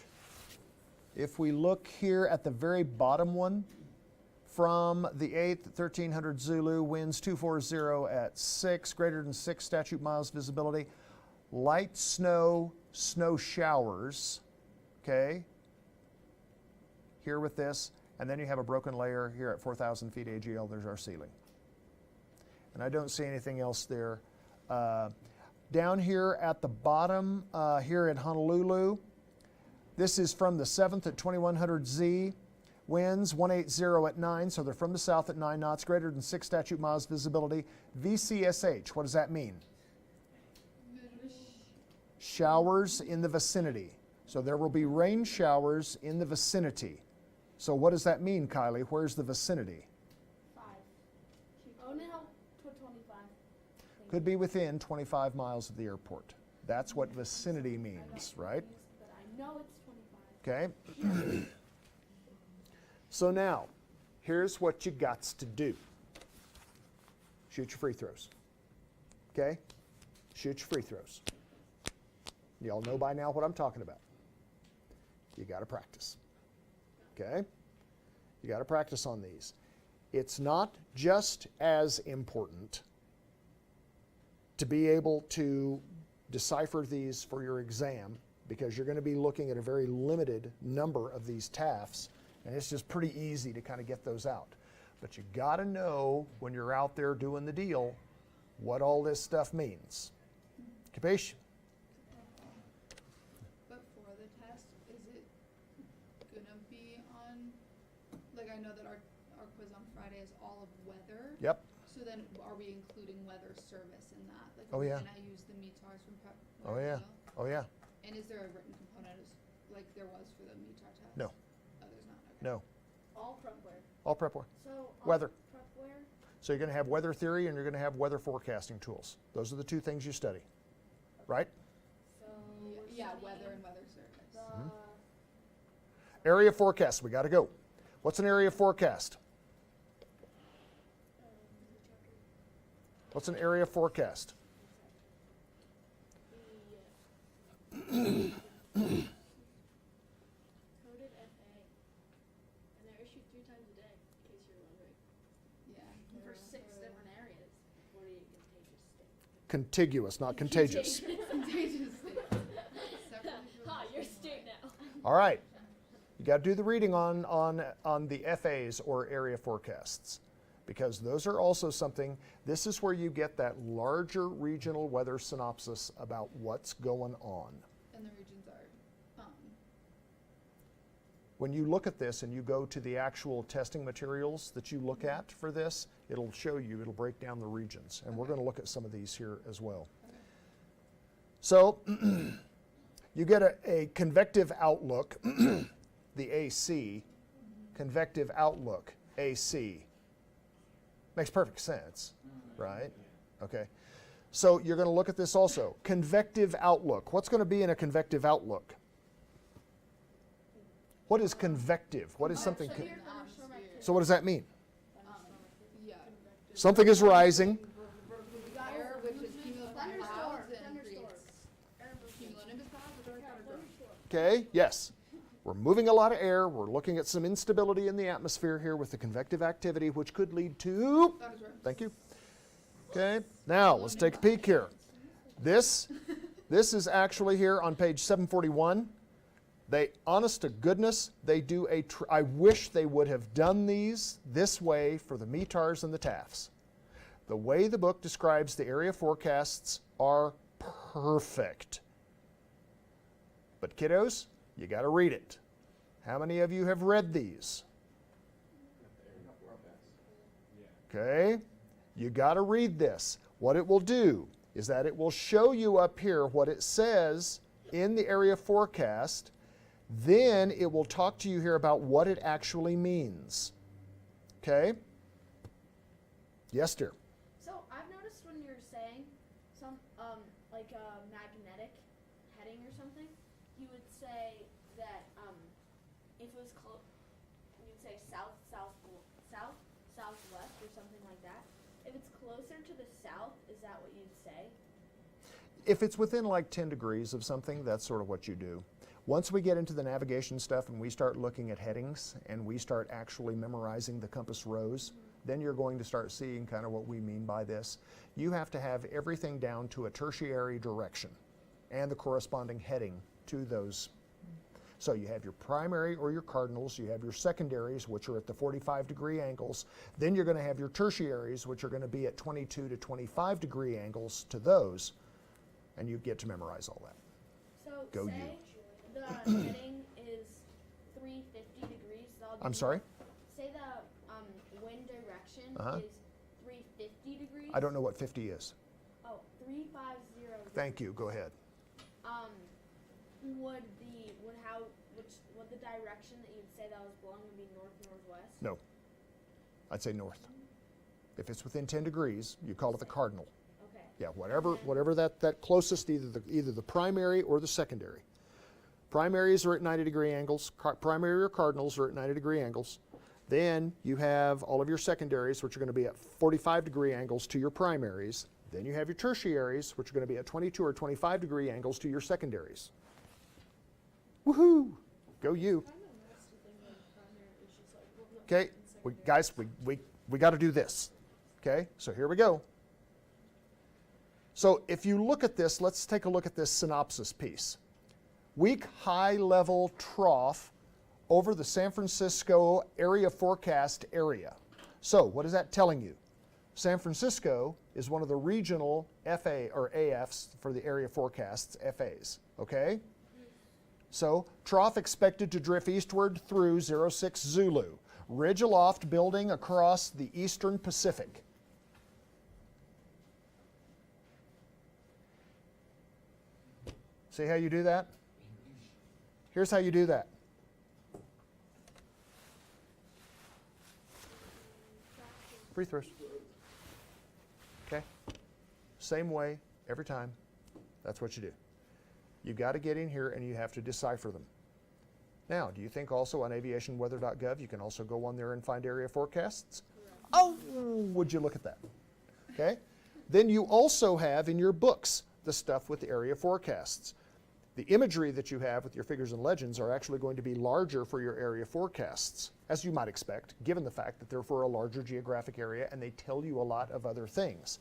If we look here at the very bottom one, from the 8th, 1,300 Zulu, winds 240 at 6, greater than 6 statute miles visibility, light snow, snow showers, okay, here with this, And then you have a broken layer here at 4,000 feet AGL. There's our ceiling. And I don't see anything else there. Down here at the bottom, here in Honolulu, this is from the 7th at 2100 Z. Winds 180 at 9, so they're from the south at 9 knots, greater than 6 statute miles visibility. VCSH, what does that mean? Showers in the vicinity. So there will be rain showers in the vicinity. So what does that mean, Kylie? Where's the vicinity? 5. Oh no, 25. Could be within 25 miles of the airport. That's what vicinity means, right? But I know it's 25. Okay. So now, here's what you gots to do. Shoot your free throws. Okay? Shoot your free throws. You all know by now what I'm talking about. You got to practice. Okay? You got to practice on these. It's not just as important to be able to decipher these for your exam, because you're going to be looking at a very limited number of these Tafs, and it's just pretty easy to kind of get those out. But you got to know when you're out there doing the deal what all this stuff means. Capiche? But for the test, is it gonna be on, like I know that our quiz on Friday is all of weather. Yep. So then are we including weather service in that? Like, Oh, yeah. Can I use the METARs from prep? Oh, yeah. Oh, yeah. And is there a written component like there was for the METAR test? No. Oh, there's not, okay. No. All prepware. All prepware. So Weather. Prepware. So you're going to have weather theory and you're going to have weather forecasting tools. Those are the two things you study. Right? So Yeah, we're weather studying and weather service. the Area forecast. We got to go. What's an area forecast? What's an area forecast? Coded FA. And they're issued 3 times a day, in case you're wondering. Yeah. for 6 different areas. 48 contagious states. Contiguous, not contagious. Contagious states. Separately Ha, released your in state Hawaii. now. All right. You got to do the reading on the FAs or area forecasts, because those are also something. This is where you get that larger regional weather synopsis about what's going on. And the regions are, When you look at this and you go to the actual testing materials that you look at for this, it'll show you, it'll break down the regions. And we're going to look at some of these here as well. So you get a convective outlook, the AC, convective outlook, AC. Makes perfect sense, right? Okay. So you're going to look at this also. Convective outlook. What's going to be in a convective outlook? What is convective? What is something? So here thunderstorm activity. So what does that mean? yeah. Something is rising. Air, which is cumulative Thunderstorm. clouds and Thunderstorm. creates cumulonimbus clouds, which are kind of gross. Okay, yes. We're moving a lot of air. We're looking at some instability in the atmosphere here with the convective activity, which could lead to, Thunderstorms. thank you. Okay, now let's take a peek here. This is actually here on page 741. They, honest to goodness, they do I wish they would have done these this way for the METARs and the Tafs. The way the book describes the area forecasts are perfect. But kiddos, you got to read it. How many of you have read these? Okay, you got to read this. What it will do is that it will show you up here what it says in the area forecast. Then it will talk to you here about what it actually means. Okay? Yes, dear. So I've noticed when you're saying some like a magnetic heading or something, you would say that if it was you'd say south, southwest or something like that. If it's closer to the south, is that what you'd say? If it's within like 10 degrees of something, that's sort of what you do. Once we get into the navigation stuff and we start looking at headings and we start actually memorizing the compass rose, then you're going to start seeing kind of what we mean by this. You have to have everything down to a tertiary direction and the corresponding heading to those. So you have your primary or your cardinals, you have your secondaries, which are at the 45-degree angles. Then you're going to have your tertiaries, which are going to be at 22 to 25-degree angles to those. And you get to memorize all that. So Go say you. the heading is 350 degrees. So I'll I'm do- sorry? Say the wind direction Uh-huh. is 350 degrees. I don't know what 50 is. Oh, 350 degrees. Thank you. Go ahead. Would the direction that you'd say that was blowing would be north northwest? No. I'd say north. If it's within 10 degrees, you call it the cardinal. Okay. Yeah, whatever that closest, either the primary or the secondary. Primaries are at 90-degree angles. Primary or cardinals are at 90-degree angles. Then you have all of your secondaries, which are going to be at 45-degree angles to your primaries. Then you have your tertiaries, which are going to be at 22 or 25-degree angles to your secondaries. Woohoo! Go you. Kind of nasty thing with primary is just like, well, no, Okay, in secondary. guys, we got to do this. Okay, so here we go. So if you look at this, let's take a look at this synopsis piece. Weak high-level trough over the San Francisco area forecast area. So what is that telling you? San Francisco is one of the regional FA or AFs for the area forecasts, FAs, okay? So trough expected to drift eastward through 06 Zulu. Ridge aloft building across the eastern Pacific. See how you do that? Here's how you do that. Free throws. Okay? Same way every time. That's what you do. You've got to get in here and you have to decipher them. Now, do you think also on aviationweather.gov you can also go on there and find area forecasts? Oh, would you look at that? Okay? Then you also have in your books the stuff with the area forecasts. The imagery that you have with your figures and legends are actually going to be larger for your area forecasts, as you might expect, given the fact that they're for a larger geographic area and they tell you a lot of other things.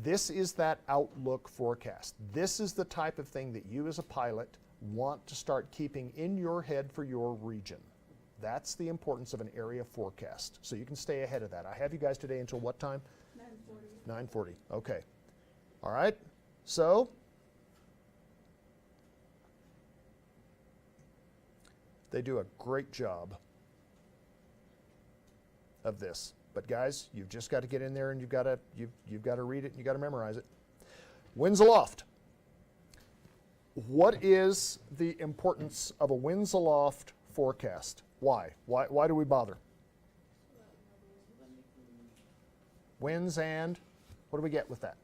This is that outlook forecast. This is the type of thing that you as a pilot want to start keeping in your head for your region. That's the importance of an area forecast. So you can stay ahead of that. I have you guys today until what time? 9:40. Okay. All right. So they do a great job of this. But guys, you've just got to get in there and you've got to read it and you've got to memorize it. Winds aloft. What is the importance of a winds aloft forecast? Why? Why do we bother? Winds and, what do we get with that?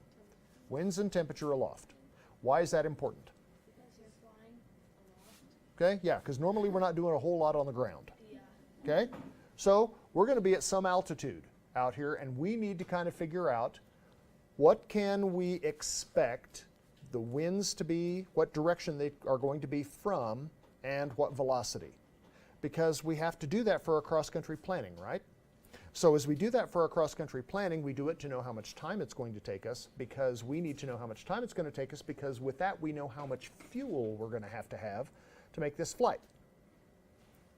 Winds and temperature aloft. Why is that important? Because you're flying aloft. Okay, yeah, because normally we're not doing a whole lot on the ground. Yeah. Okay, so we're going to be at some altitude out here and we need to kind of figure out what can we expect the winds to be, what direction they are going to be from, and what velocity. Because we have to do that for our cross-country planning, right? So as we do that for our cross-country planning, we do it to know how much time it's going to take us, because we need to know how much time it's going to take us, because with that we know how much fuel we're going to have to make this flight.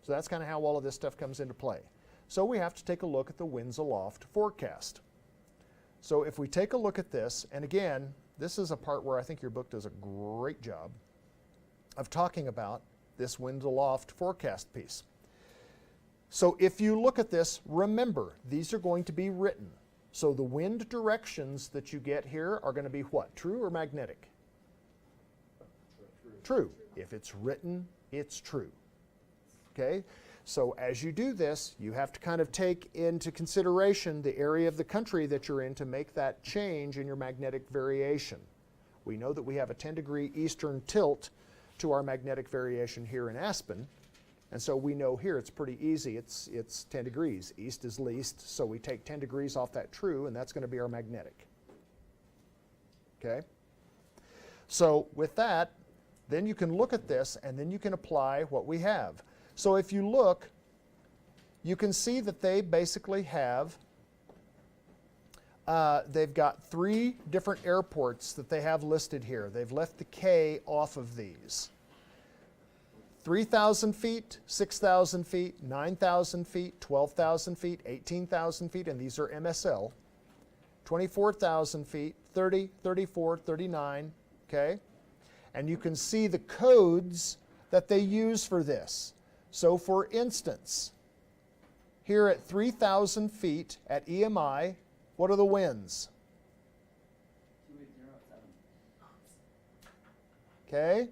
So that's kind of how all of this stuff comes into play. So we have to take a look at the winds aloft forecast. So if we take a look at this, and again, this is a part where I think your book does a great job of talking about this wind aloft forecast piece. So if you look at this, remember, these are going to be written. So the wind directions that you get here are going to be what? True or magnetic? True. If it's written, it's true. Okay? So as you do this, you have to kind of take into consideration the area of the country that you're in to make that change in your magnetic variation. We know that we have a 10-degree eastern tilt to our magnetic variation here in Aspen. And so we know here it's pretty easy. It's 10 degrees. East is least, so we take 10 degrees off that true, and that's going to be our magnetic. Okay? So with that, then you can look at this, and then you can apply what we have. So if you look, you can see that they basically have, they've got 3 different airports that they have listed here. They've left the K off of these. 3,000 feet, 6,000 feet, 9,000 feet, 12,000 feet, 18,000 feet, and these are MSL. 24,000 feet, 30, 34, 39, okay? And you can see the codes that they use for this. So for instance, here at 3,000 feet at EMI, what are the winds? 2807. Okay?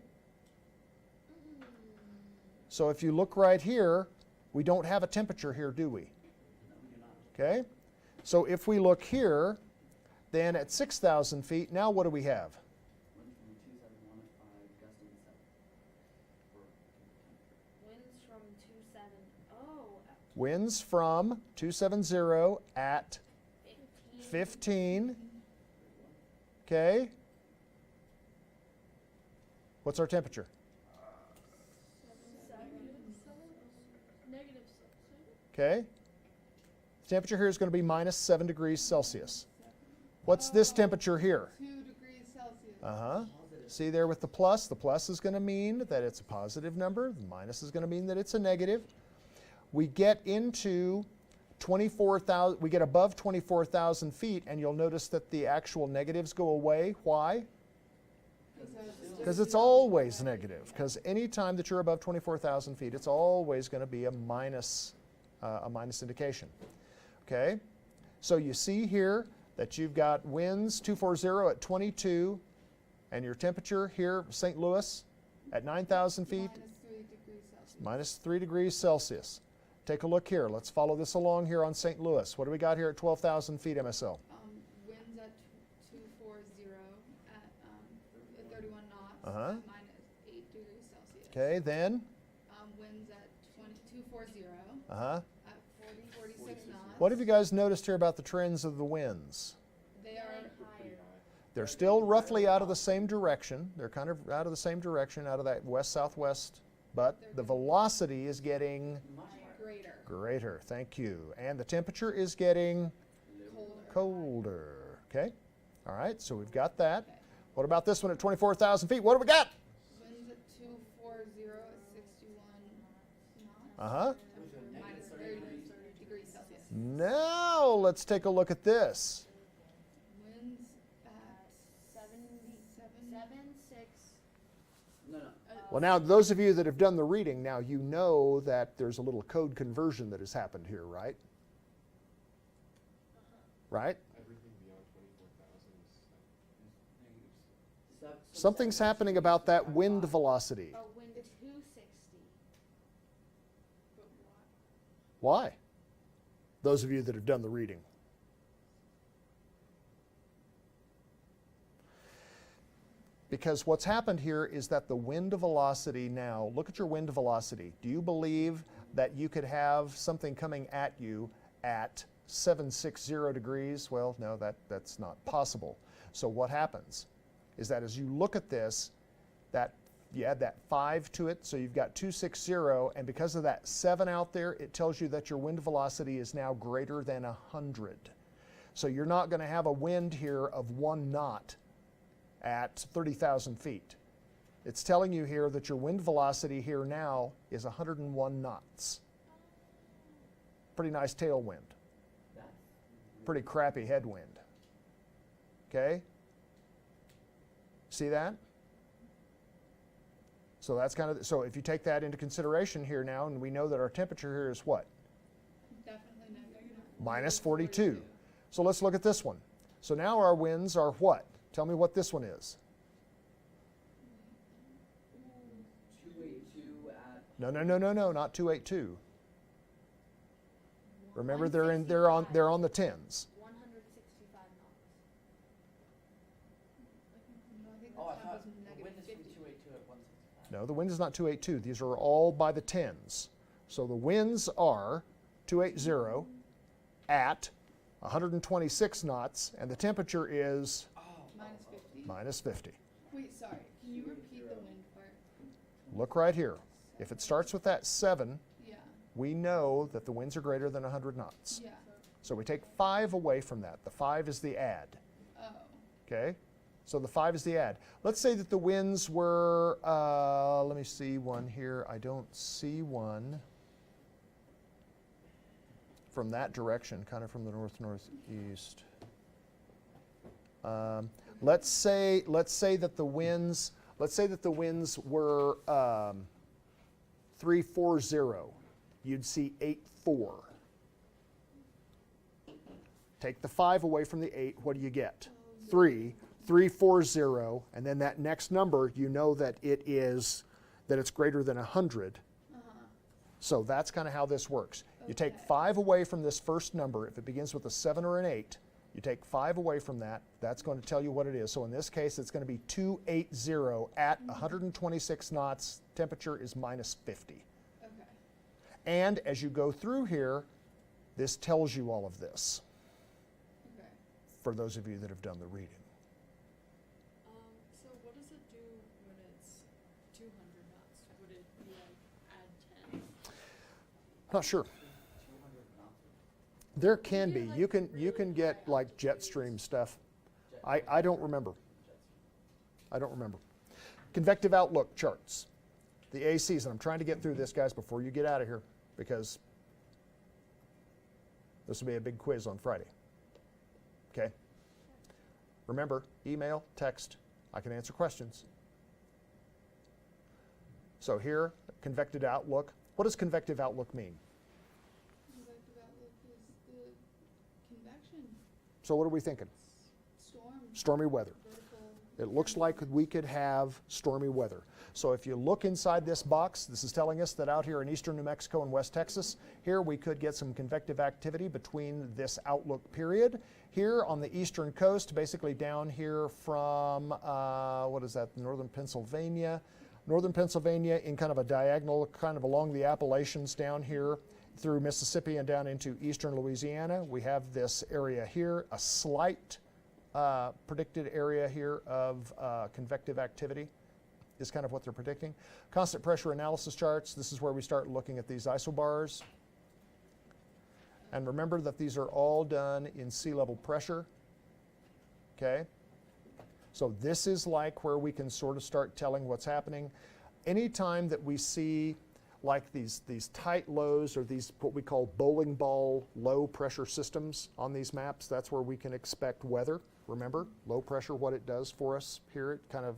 So if you look right here, we don't have a temperature here, do we? No, we do not. Okay? So if we look here, then at 6,000 feet, now what do we have? Wind from 271 at 5 gusting 7. Winds from 270 at Winds from 270 at 15. Okay? What's our temperature? Negative 7. Okay? The temperature here is going to be minus 7 degrees Celsius. What's this temperature here? 2 degrees Celsius. Uh-huh. See there with the plus? The plus is going to mean that it's a positive number. The minus is going to mean that it's a negative. We get into 24,000, we get above 24,000 feet, and you'll notice that the actual negatives go away. Why? Because it's always negative. Because any time that you're above 24,000 feet, it's always going to be a minus indication. Okay? So you see here that you've got winds 240 at 22, and your temperature here, St. Louis, at 9,000 feet, Minus 3 degrees Celsius. -3 degrees Celsius. Take a look here. Let's follow this along here on St. Louis. What do we got here at 12,000 feet MSL? Winds at 240 at 31 knots Uh-huh. at minus 8 degrees Celsius. Okay, then, Winds at 240 uh-huh. at 46 knots. What have you guys noticed here about the trends of the winds? They are Pretty high. They're still roughly out of the same direction. They're kind of out of the same direction, out of that west-southwest, but the velocity is getting Much higher. greater. Thank you. And the temperature is getting colder. colder. Okay? All right, so we've got that. What about this one at 24,000 feet? What do we got? Winds at 240 at 61 knots. Uh-huh. Temperature minus 30 degrees Celsius. Now let's take a look at this. Winds at 76. No. Well, now, those of you that have done the reading, now you know that there's a little code conversion that has happened here, right? Right? Everything beyond 24,000 is Negatives. Something's happening about that wind velocity. Oh, wind 260. but what? Why? Those of you that have done the reading. Because what's happened here is that the wind velocity now, look at your wind velocity. Do you believe that you could have something coming at you at 760 degrees? Well, no, that's not possible. So what happens is that as you look at this, that you add that 5 to it, so you've got 260, and because of that 7 out there, it tells you that your wind velocity is now greater than 100. So you're not going to have a wind here of 1 knot at 30,000 feet. It's telling you here that your wind velocity here now is 101 knots. Pretty nice tailwind. That's Pretty crappy headwind. Okay? See that? So that's kind of, so if you take that into consideration here now, and we know that our temperature here is what? Definitely negative. Minus 42. So let's look at this one. So now our winds are what? Tell me what this one is. 282 at No, not 282. Remember, they're on the tens. 165 knots. No, I think Oh, I the thought top was the negative wind is 50. from 282 at 165. No, the wind is not 282. These are all by the tens. So the winds are 280 at 126 knots, and the temperature is Minus 50. minus 50. Wait, sorry. Can you repeat the wind part? Look right here. If it starts with that 7, Yeah. we know that the winds are greater than 100 knots. Yeah. So we take 5 away from that. The 5 is the add. Oh. Okay? So the 5 is the add. Let's say that the winds were, let me see one here. I don't see one from that direction, kind of from the north-northeast. Let's say that the winds were 340. You'd see 84. Take the 5 away from the 8. What do you get? 3. 340, and then that next number, you know that it's greater than 100. So that's kind of how this works. You take 5 away from this first number. If it begins with a 7 or an 8, you take 5 away from that. That's going to tell you what it is. So in this case, it's going to be 280 at 126 knots. Temperature is minus 50. Okay. And as you go through here, this tells you all of this, Okay. for those of you that have done the reading. So what does it do when it's 200 knots? Would it be like add 10? Not sure. 200 knots. There can be. Yeah, You like can really get high like jet stream stuff. I don't remember. I don't remember. Convective outlook charts. The ACs, and I'm trying to get through this, guys, before you get out of here, because this will be a big quiz on Friday. Okay? Remember, email, text, I can answer questions. So here, convective outlook. What does convective outlook mean? Convective outlook is the convection. So what are we thinking? Storm. Stormy weather. Vertical. It looks like we could have stormy weather. So if you look inside this box, this is telling us that out here in eastern New Mexico and West Texas, here we could get some convective activity between this outlook period. Here on the eastern coast, basically down here from, what is that, northern Pennsylvania in kind of a diagonal, kind of along the Appalachians down here through Mississippi and down into eastern Louisiana. We have this area here, a slight predicted area here of convective activity is kind of what they're predicting. Constant pressure analysis charts, this is where we start looking at these isobars. And remember that these are all done in sea level pressure, okay? So this is like where we can sort of start telling what's happening. Anytime that we see like these tight lows or these what we call bowling ball low pressure systems on these maps, that's where we can expect weather. Remember, low pressure, what it does for us here, it kind of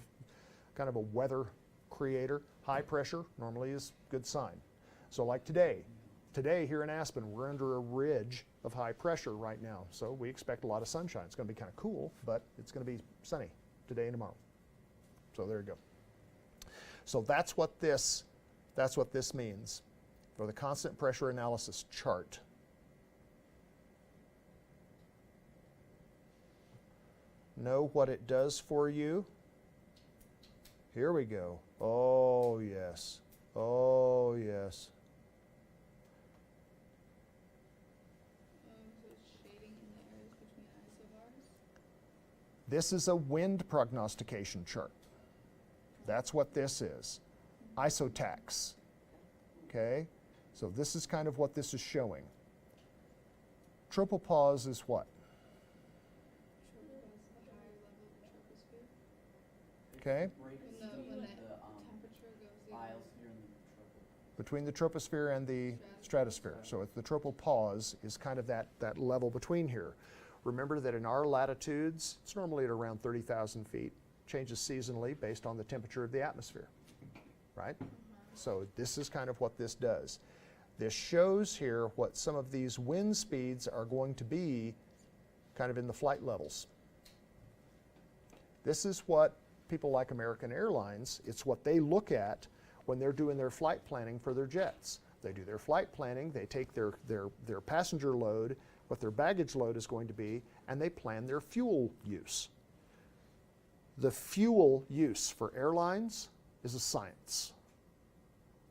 a weather creator. High pressure normally is good sign. So like today here in Aspen, we're under a ridge of high pressure right now. So we expect a lot of sunshine. It's going to be kind of cool, but it's going to be sunny today and tomorrow. So there you go. So that's what this means for the constant pressure analysis chart. Know what it does for you? Here we go. Oh, yes. Oh, yes. So it's shading in the areas between isobars. This is a wind prognostication chart. That's what this is. Isotax. Okay? So this is kind of what this is showing. Tropopause is what? Tropopause, the higher level of the troposphere. Okay? Breaks When the the temperature goes the other biosphere and the troposphere. Between the troposphere and the stratosphere. So it's the tropopause is kind of that level between here. Remember that in our latitudes, it's normally at around 30,000 feet. Changes seasonally based on the temperature of the atmosphere, right? So this is kind of what this does. This shows here what some of these wind speeds are going to be kind of in the flight levels. This is what people like American Airlines, it's what they look at when they're doing their flight planning for their jets. They do their flight planning, they take their passenger load, what their baggage load is going to be, and they plan their fuel use. The fuel use for airlines is a science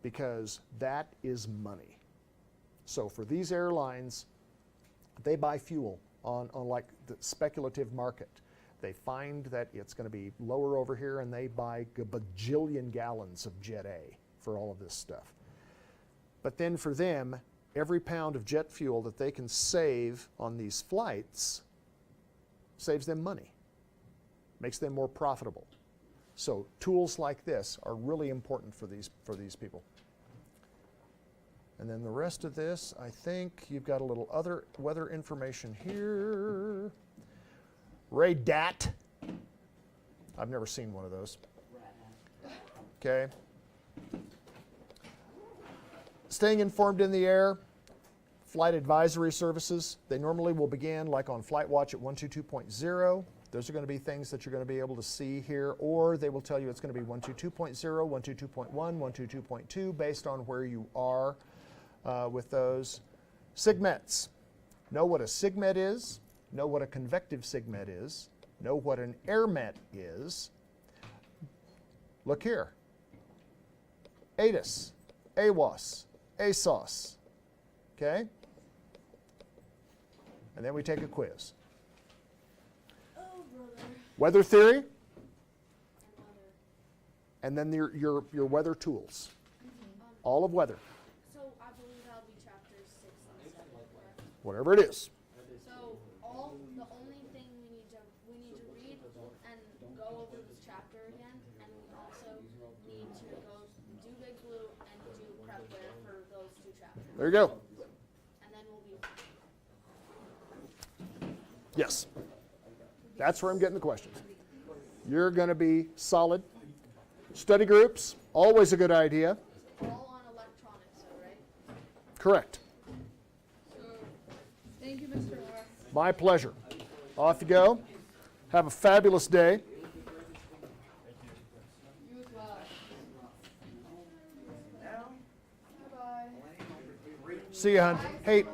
because that is money. So for these airlines, they buy fuel on like the speculative market. They find that it's going to be lower over here and they buy a bajillion gallons of Jet A for all of this stuff. But then for them, every pound of jet fuel that they can save on these flights saves them money. makes them more profitable. So tools like this are really important for these people. And then the rest of this, I think you've got a little other weather information here. Radar. I've never seen one of those. Okay. Staying informed in the air. Flight advisory services. They normally will begin like on Flight Watch at 122.0. Those are going to be things that you're going to be able to see here, or they will tell you it's going to be 122.0, 122.1, 122.2 based on where you are with those. SIGMETs. Know what a SIGMET is. Know what a convective SIGMET is. Know what an airmet is. Look here. ATIS, AWOS, ASOS. Okay? And then we take a quiz. Oh, brother. Weather theory, And weather. and then your weather tools. Um, All of weather, so I believe that'll be chapters 6 and 7, correct? whatever it is. So the only thing we need to read and go over this chapter again, and we also need to go do Big Blue and do prep wear for those 2 chapters. There you go. And then we'll be Yes. That's where I'm getting the questions. You're going to be solid. Study groups, always a good idea. all on electronics, so right? Correct. So, thank you, Mr. Ross. My pleasure. Off you go. Have a fabulous day. You as well. Bye-bye. See you, hon. Hey.